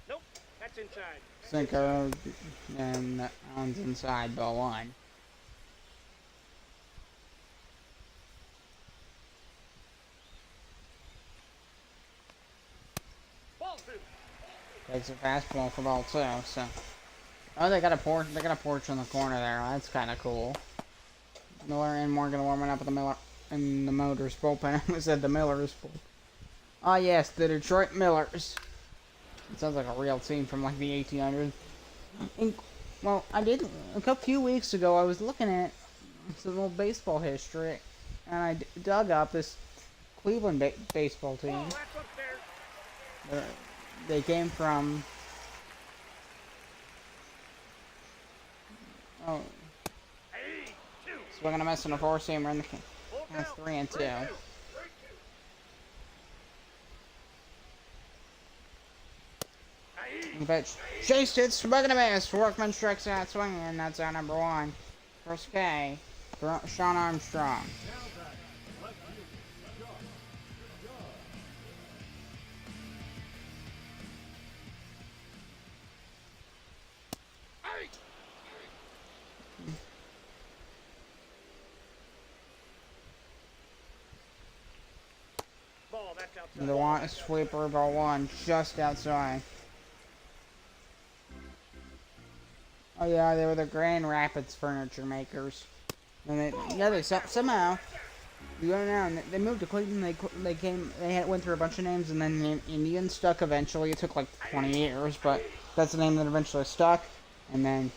Nope, that's inside. Sinker, and that one's inside, ball 1. Ball 2. Takes a fastball for ball 2. So, oh, they got a porch. They got a porch in the corner there. That's kind of cool. Miller and Morgan warming up at the Motors bullpen. I said the Millers. Ah, yes, the Detroit Millers. It sounds like a real team from like the 1800s. Well, I did a few weeks ago. I was looking at some old baseball history, and I dug up this Cleveland baseball team. Oh, that's upstairs. They came from. Oh, Hey, 2. swinging a miss on a 4-seamer in the Full that's count. 3 and 2. 3-2. The pitch. Chased it, swung and a miss. Workman strikes out swinging, and that's out number 1. First K for Sean Armstrong. Ball, that's outside. The one sweeper, ball 1, just outside. Oh yeah, they were the Grand Rapids furniture makers. And they somehow, you don't know, they moved to Cleveland. They went through a bunch of names, and then the Indian stuck eventually. It took like 20 years, but that's the name that eventually stuck. And then,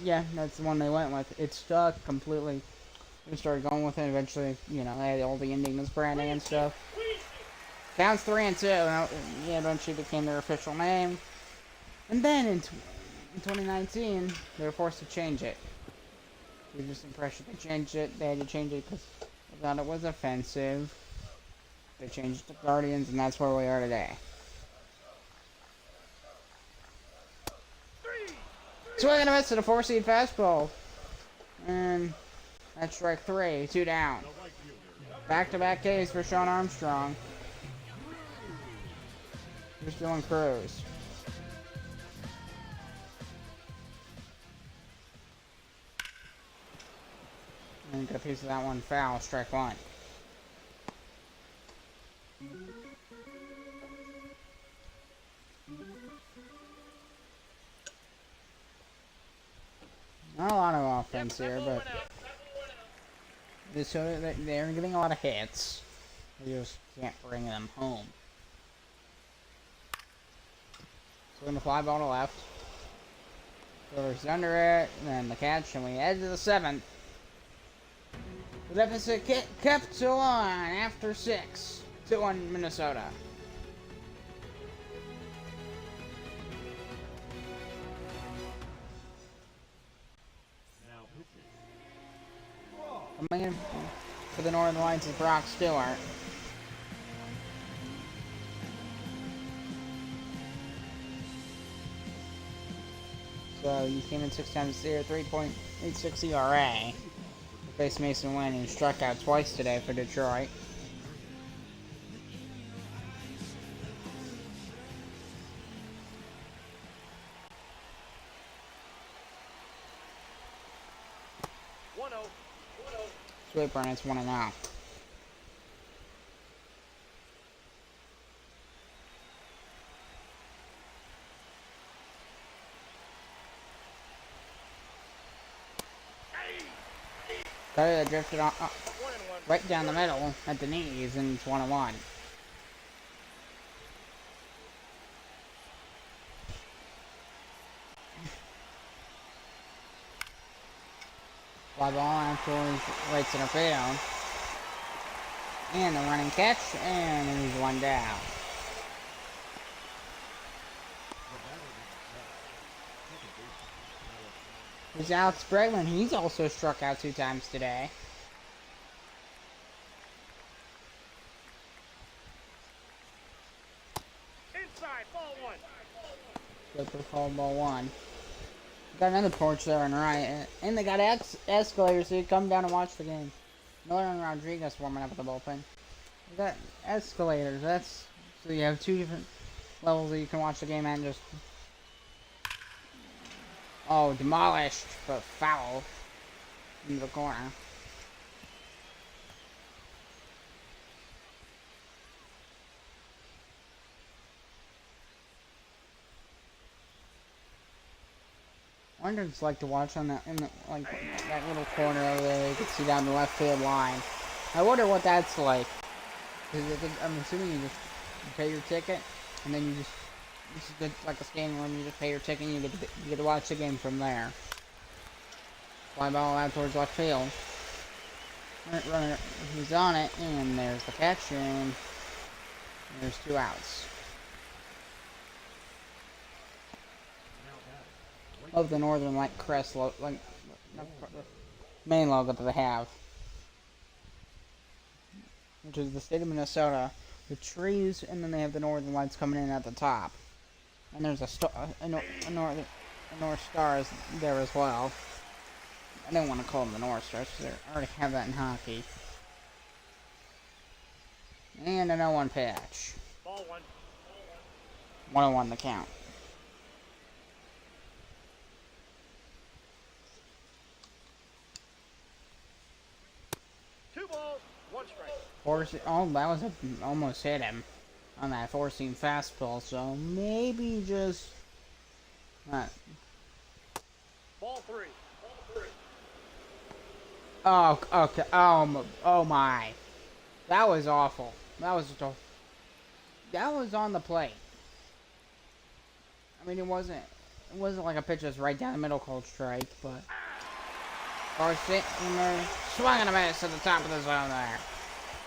yeah, that's the one they went with. It stuck completely. They started going with it. Eventually, you know, they had all the Indians branding and stuff. Counts 3 and 2. And yeah, eventually became their official name. And then in 2019, they were forced to change it. Give this impression they changed it. They had to change it because they thought it was offensive. They changed it to Guardians, and that's where we are today. Swing and a miss at a 4-seed fastball. And that's strike 3, 2 down. Back-to-back Ks for Sean Armstrong. Here's Dylan Cruz. And get a piece of that one foul, strike 1. Not a lot of offense here, but they're getting a lot of hits. They just can't bring them home. So we're going to fly ball to left. Silver's under it, and then the catch, and we head to the 7th. The deficit kept to 1 after 6. 2-1 Minnesota. Coming in for the Northern Lights is Brock Stewart. So he came in 6 times this year, 3.86 ERA. Faced Mason Wynn, who struck out twice today for Detroit. Sweet burn, it's 1-0. Got drifted on, right down the middle at the knees, and it's 1-1. Fly ball out towards right center field. And the running catch, and there's one down. Here's Alex Bregman. He's also struck out 2 times today. Inside, ball 1. Good for call, ball 1. Got another porch there on the right. And they got escalators, so you come down and watch the game. Nolan Rodriguez warming up at the bullpen. We got escalators. That's so you have 2 different levels that you can watch the game at. And just demolished, but foul into the corner. I wonder if it's like to watch on that that little corner over there. You can see down the left field line. I wonder what that's like. I'm assuming you just pay your ticket, and then this is good, like a skating room. You just pay your ticket, and you get to watch the game from there. Fly ball out towards left field. Runner, he's on it, and there's the catch, and there's 2 outs. Of the Northern Light crest, the main logo that they have, which is the state of Minnesota, with trees, and then they have the Northern Lights coming in at the top, and there's a North Stars there as well. I don't want to call them the North Stars because they already have that in hockey. And a 0-1 pitch. Ball 1. 1-1 the count. That was almost hit him on that 4-seam fastball, so maybe just Ball 3. Oh, okay. Oh my. That was awful. That was on the plate. I mean, it wasn't like a pitch that's right down the middle called strike, but Carson swung and a miss at the top of the zone there.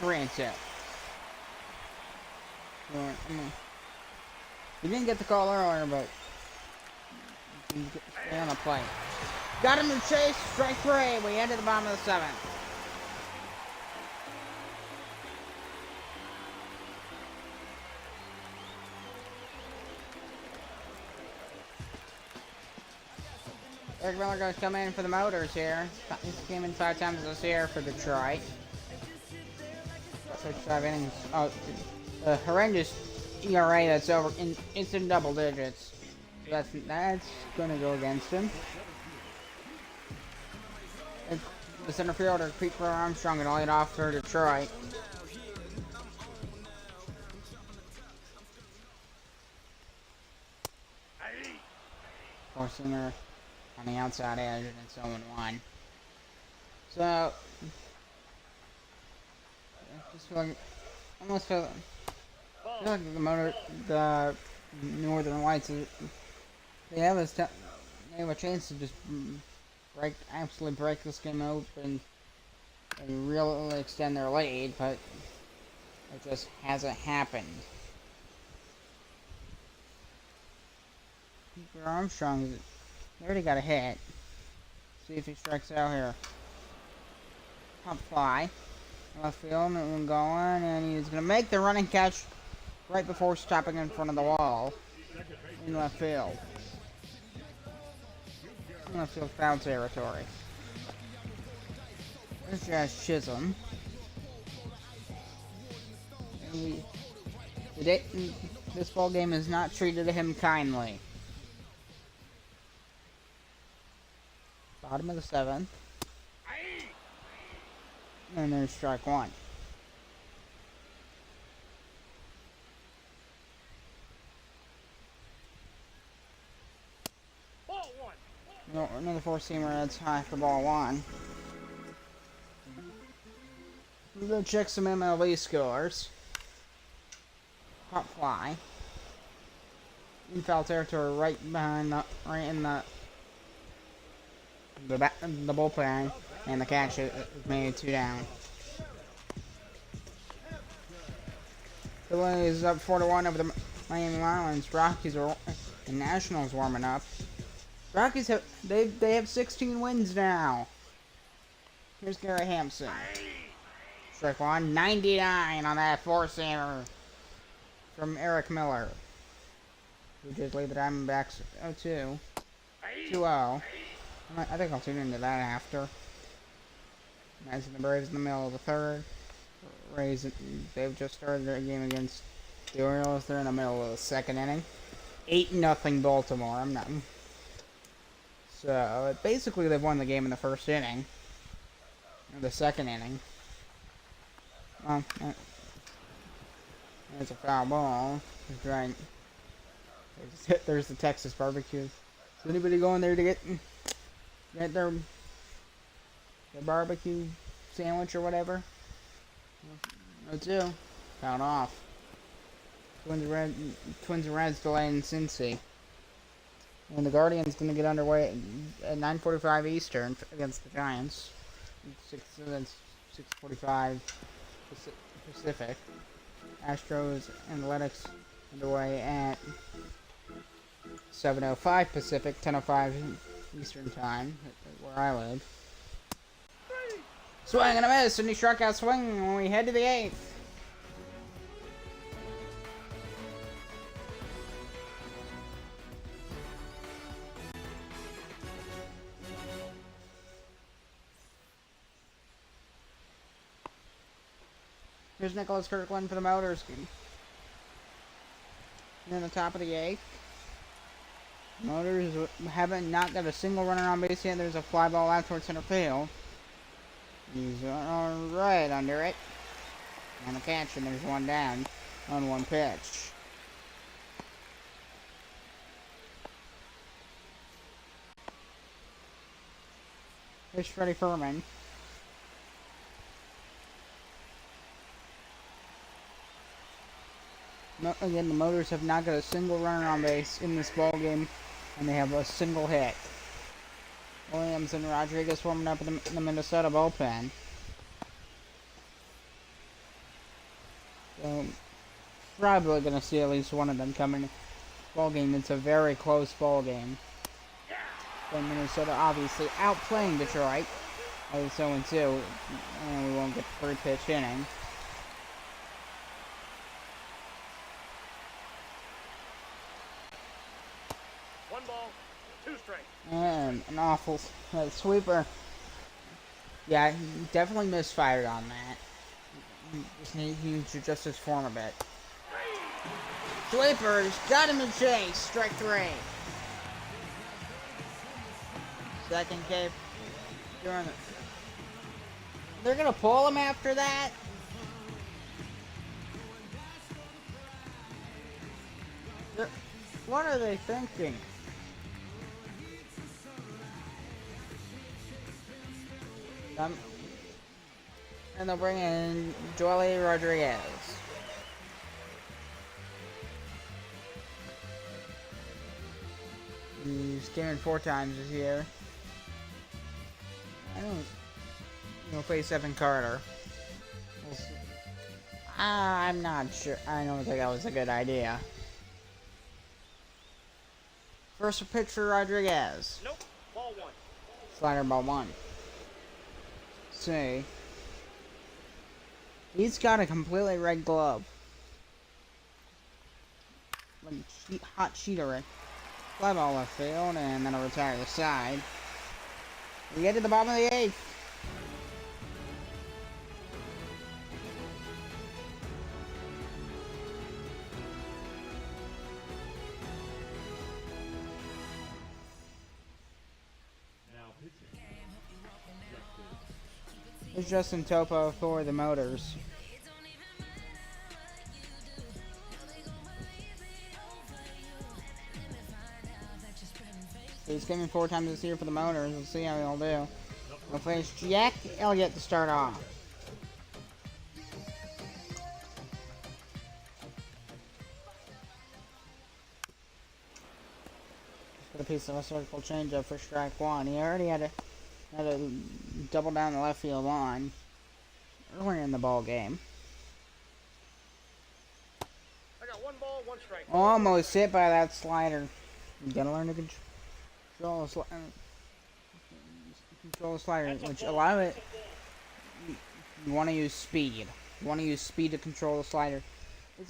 3-2. He didn't get the call earlier, but he's stay on the plate. Got him in chase, strike 3. We head to the bottom of the 7th. Eric Miller going to come in for the Motors here. He's came in 5 times this year for Detroit. 5 innings. Oh, the horrendous ERA that's it's in double digits. So that's going to go against him. And the center fielder, Pete Armstrong, going to lead off for Detroit. Forsinger on the outside edge, and it's 0-1. So, just almost feel like the Northern Lights, they have a chance to just absolutely break this game open and really extend their lead, but it just hasn't happened. Armstrong, he already got a hit. See if he strikes out here. Pop fly. Left field, and going, and he's going to make the running catch right before stopping in front of the wall in left field. gonna feel foul territory. There's Jazz Chisholm. This ball game has not treated him kindly. Bottom of the 7th. And there's strike 1. Ball 1. No, another 4-seamer that's high for ball 1. We'll go check some MLB scores. Hot fly. In foul territory, right behind right in the bullpen, and the catch is made 2 down. Phillies up 4-1 over the Miami Marlins. Rockies and Nationals warming up. Rockies have 16 wins now. Here's Gary Hampson. Strike 1, 99 on that 4-seamer from Eric Miller. We just lead the Diamondbacks 2-0. I think I'll tune into that after. As the Braves in the middle of the 3rd. Rays, they've just started their game against the Orioles. They're in the middle of the 2nd inning. 8-0 Baltimore. I'm not. So basically, they've won the game in the 1st inning. Or the 2nd inning. There's a foul ball. Right. There's the Texas barbecue. Is anybody going there to get their barbecue sandwich or whatever? No, too. Fouled off. Twins and Reds delaying Cincy. And the Guardians going to get underway at 9:45 Eastern against the Giants. 6:45 Pacific. Astros and Athletics underway at 7:05 Pacific, 10:05 Eastern Time, where I live. Swing and a miss, and he struck out swinging when we head to the 8th. Here's Nicholas Kirkland for the Motors. And in the top of the 8th. Motors haven't not got a single runner on base yet. There's a fly ball out towards center field. He's right under it. And the catch, and there's 1 down on 1 pitch. Here's Freddie Furman. Again, the Motors have not got a single runner on base in this ball game, and they have a single hit. Williams and Rodriguez warming up in the Minnesota bullpen. So, probably going to see at least one of them coming. Ball game. It's a very close ball game. So Minnesota obviously outplaying Detroit. It's 0-2, and we won't get the 3-pitch inning. And an awful sweeper. Yeah, he definitely misfired on that. He needs to adjust his form a bit. Sweepers got him in chase. Strike 3. Second K. They're gonna pull him after that. What are they thinking? And they'll bring in Joely Rodriguez. He's came in 4 times this year. He'll face Evan Carter. We'll see. I'm not sure. I don't think that was a good idea. First pitch for Rodriguez. Nope. Ball 1. Slider ball 1. See. He's got a completely red glove. Like hot cheater. Fly ball left field, and then I'll retire the side. We get to the bottom of the 8th. Now pitching. Rejected. It's Justin Topo for the Motors. He's coming 4 times this year for the Motors. We'll see how he'll do. We'll face Jack Elliott to start off. Just got a piece of a circle changeup for strike 1. He already had a double down the left field line earlier in the ball game. I got 1 ball, 1 strike. Almost hit by that slider. You gotta learn to control the slider, which a lot of it, you want to use speed. You want to use speed to control the slider.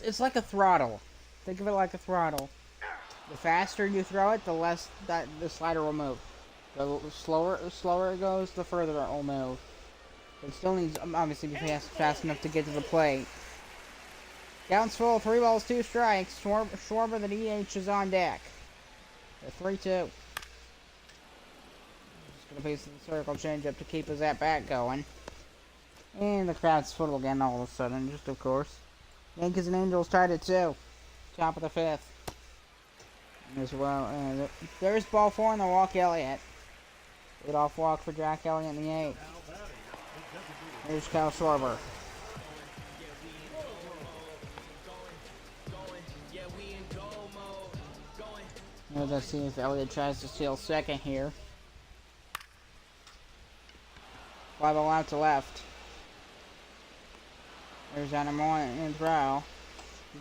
It's like a throttle. Think of it like a throttle. The faster you throw it, the less that the slider will move. The slower it goes, the further it will move. It still needs, obviously, to be fast enough to get to the plate. Counts full, 3 balls, 2 strikes. Schwarber, the DH, is on deck. 3-2. Just gonna piece of the circle changeup to keep his at-bat going. And the crowd's full again all of a sudden, just of course. Yankees and Angels tied at 2. Top of the 5th. As well. There's ball 4 and the walk Elliott. Lead-off walk for Jack Elliott in the 8th. Here's Kyle Schwarber. Let's see if Elliott tries to steal second here. Fly ball out to left. There's Animal in throw.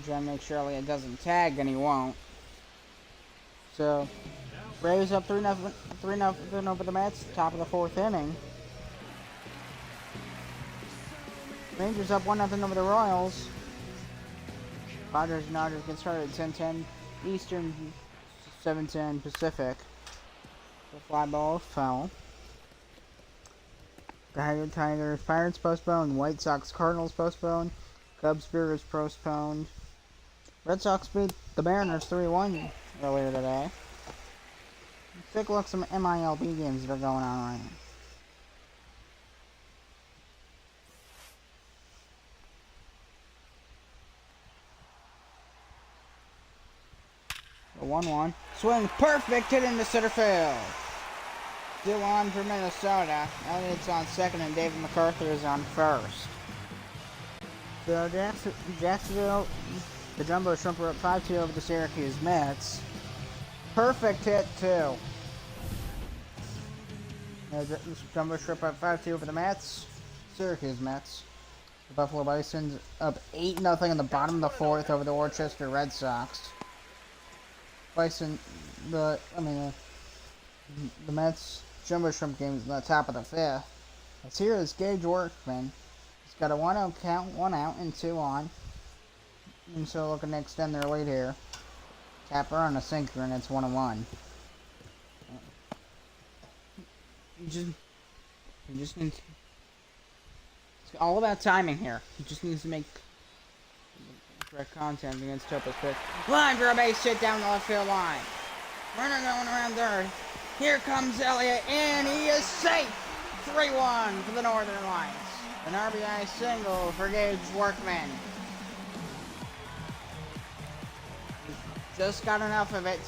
Trying to make sure Elliott doesn't tag, and he won't. So, Braves up 3-0 over the Mets, top of the 4th inning. Rangers up 1-0 over the Royals. Padres and Dodgers get started at 10:10 Eastern, 7:10 Pacific. The fly ball fell. Tigers, Pirates postponed. White Sox, Cardinals postponed. Cubs, Brewers postponed. Red Sox beat the Mariners 3-1 earlier today. Let's take a look at some MILB games that are going on right now. The 1-1. Swing perfect, hit into center field. Still on for Minnesota. Elliott's on second and David MacArthur is on first. So Jacksonville, the Jumbo Shrimp are up 5-2 over the Syracuse Mets. Perfect hit too. The Jumbo Shrimp up 5-2 over the Mets. Syracuse Mets. The Buffalo Bisons up 8-0 in the bottom of the 4th over the Worcester Red Sox. The Mets Jumbo Shrimp game is in the top of the 5th. Let's hear is Gage Workman. He's got a 1-0 count, 1 out, and 2 on. And so looking to extend their lead here. Tapper on a sinker, and it's 1-1. You just need. It's all about timing here. He just needs to make correct contact against Topo's pitch. Line for a base hit down the left field line. Runner going around third. Here comes Elliott, and he is safe. 3-1 for the Northern Lights. An RBI single for Gage Workman. Just got enough of it.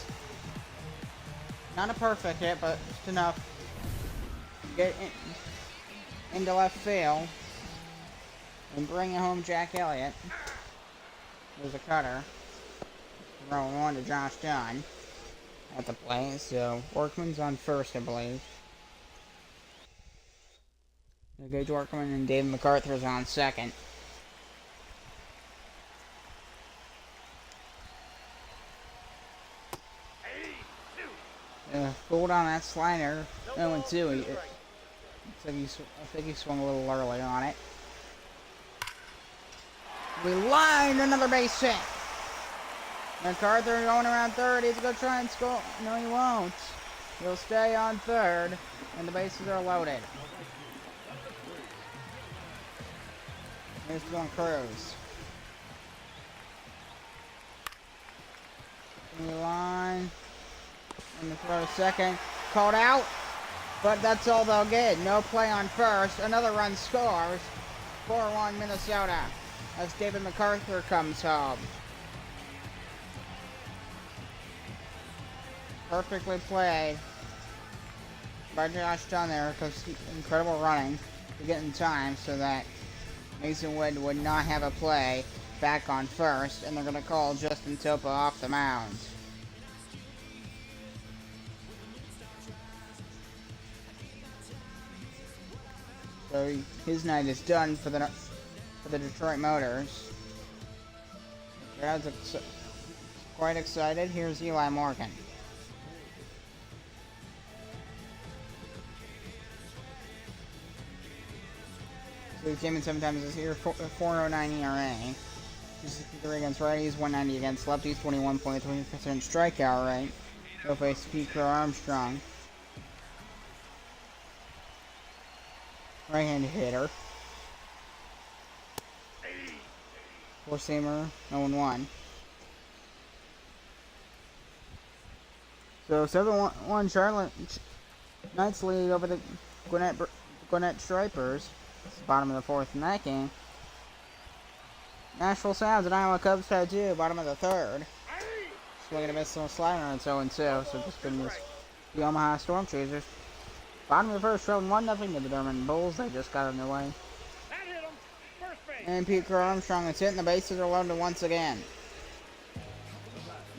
Not a perfect hit, but just enough to get into left field and bring home Jack Elliott. There's a cutter. Rolling 1 to Josh Dunn at the plate, so Workman's on first, I believe. Gage Workman and David MacArthur's on second. Pulled on that slider. 0-2. I think he swung a little early on it. We lined another base hit. MacArthur going around third. He's going to try and score. No, he won't. He'll stay on third, and the bases are loaded. Here's Dylan Cruz. In the line. And the throw second. Called out. But that's all they'll get. No play on first. Another run scores. 4-1 Minnesota. As David MacArthur comes home. Perfectly played by Josh Dunn there, because incredible running to get in time so that Mason Wood would not have a play back on first, and they're going to call Justin Topa off the mound. So his night is done for the Detroit Motors. The crowd's quite excited. Here's Eli Morgan. So he came in 7 times this year, 4.09 ERA. 263 against righties, 190 against lefties, 21.3% strikeout rate. He'll face Pete Crow Armstrong. Right-handed hitter. Four-seamer, 0-1. So 7-1 Charlotte Knights lead over the Gwinnett Stripers. It's the bottom of the fourth in that game. Nashville Sounds and Iowa Cubs tied 2, bottom of the third. Swinging a miss on a slider, and it's 0-2, so just gonna miss the Omaha Storm Chasers. Bottom of the first, trailing 1-0 to the Durham Bulls. They just got underway. And Pete Crow Armstrong is hitting. The bases are loaded once again.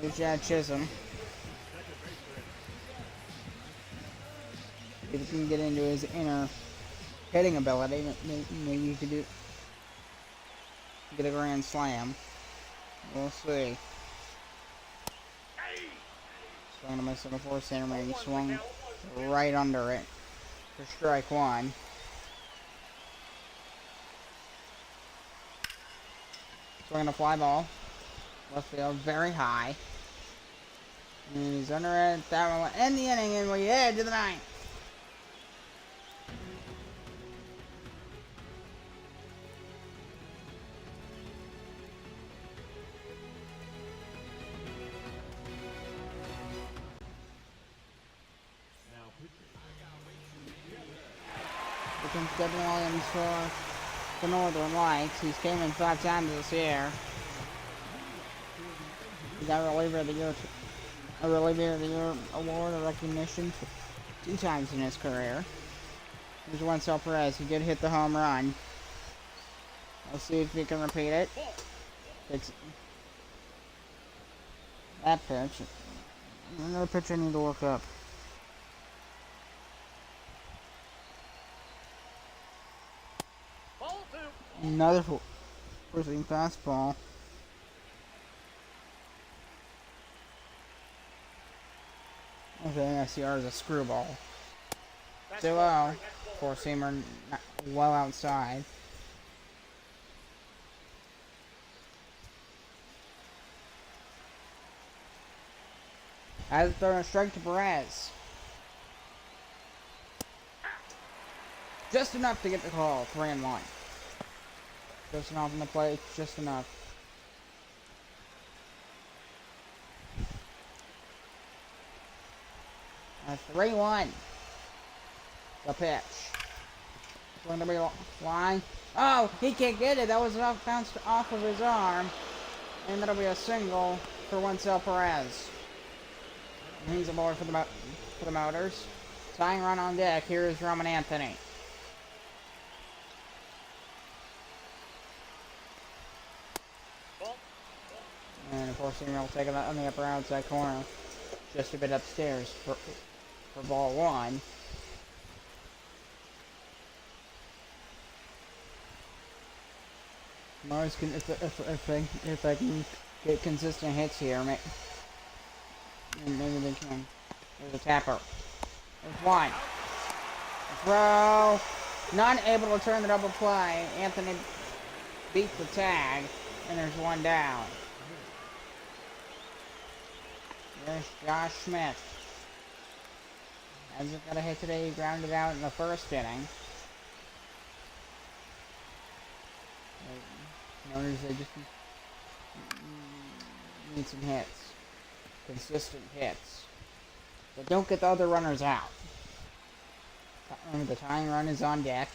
Here's Chad Chisholm. If he can get into his inner hitting ability, maybe he could get a grand slam. We'll see. Swing a miss on the fourth center, maybe swung right under it for strike one. Swinging a fly ball. Left field very high. And he's under it. That one will end the inning, and we head to the ninth. Devin Williams for the Northern Lights. He's came in 5 times this year. He got Reliever of the Year award or recognition 2 times in his career. Here's Wencel Perez. He did hit the home run. Let's see if he can repeat it. It's that pitch. Another pitch I need to look up. Another four-seam fastball. Okay, SCR is a screwball. 2-0. Four-seamer well outside. Has thrown a strike to Perez. Just enough to get the call. 3-1. Just enough in the plate, just enough. A 3-1. The pitch. Going to be line. Oh, he can't get it. That was bounced off of his arm. And that'll be a single for Wencel Perez. And he's aboard for the Motors. Tying run on deck. Here is Roman Anthony. And of course, we'll take it on the upper outside corner, just a bit upstairs for ball one. Mars can, if they can get consistent hits here, maybe they can. There's a tapper. There's one. Throw. Not able to turn the double play. Anthony beat the tag, and there's one down. There's Josh Smith. Hasn't got a hit today. He grounded out in the first inning. Notice they just need some hits. Consistent hits. But don't get the other runners out. Remember, the tying run is on deck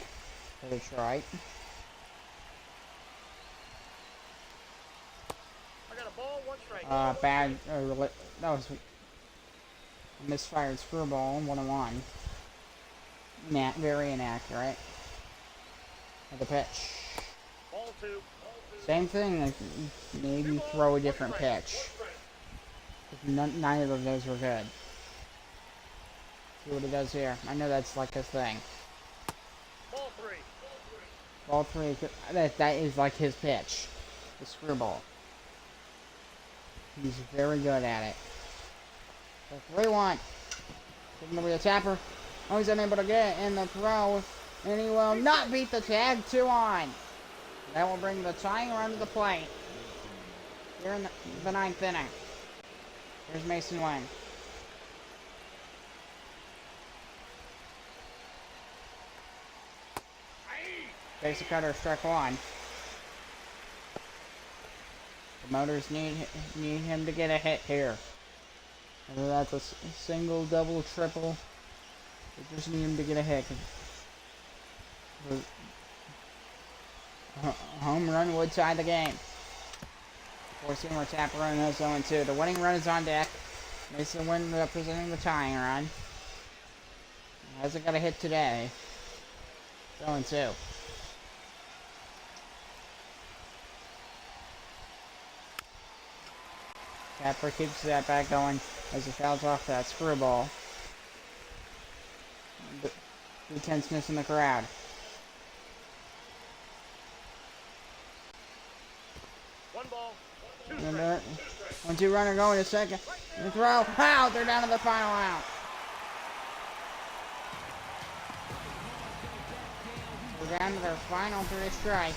for Detroit. I got a ball, 1 strike. That was a misfired screwball, 1-1. Very inaccurate. With the pitch. Ball 2. Same thing, like, maybe throw a different pitch. Neither of those were good. See what he does here. I know that's like his thing. Ball 3. Ball 3, that is like his pitch. The screwball. He's very good at it. So 3-1. Looking to be a tapper. Oh, he's unable to get in the throw. And he will not beat the tag. 2-on. That will bring the tying run to the plate. Here in the 9th inning. Here's Mason Wynn. Basic cutter, strike 1. The Motors need him to get a hit here. Whether that's a single, double, triple, they just need him to get a hit. Home run would tie the game. Four-seamer tap run is 0-2. The winning run is on deck. Mason Wynn representing the tying run. Hasn't got a hit today. 0-2. Tapper keeps that back going as he fouls off that screwball. The tenseness in the crowd. One ball, 2 Remember, strikes. 1-2 runner going to second. The throw. Out! They're down to the final out. We're down to their final 3 strikes.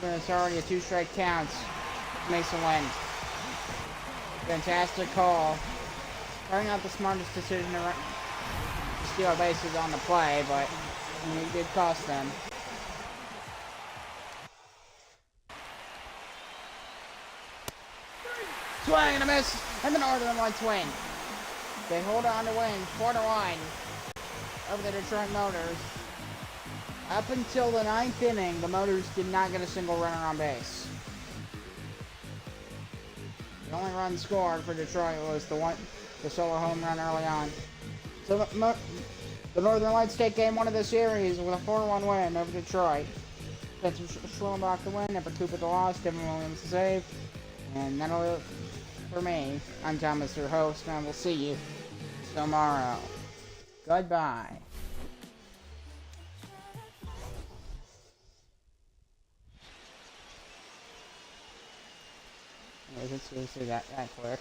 It's already a 2-strike counts. Mason Wynn. Fantastic call. Probably not the smartest decision to steal bases on the play, but it did cost them. Swing and a miss, and the Northern Lights win. They hold on to win 4-1 over the Detroit Motors. Up until the 9th inning, the Motors did not get a single runner on base. The only run scored for Detroit was the solo home run early on. So the Northern Lights take game 1 of the series with a 4-1 win over Detroit. Spencer Schwellenbach the win, Epper Cooper the loss, Devin Williams the save. And that'll do it for me. I'm Thomas, your host, and I will see you tomorrow. Goodbye. Let's see that quick.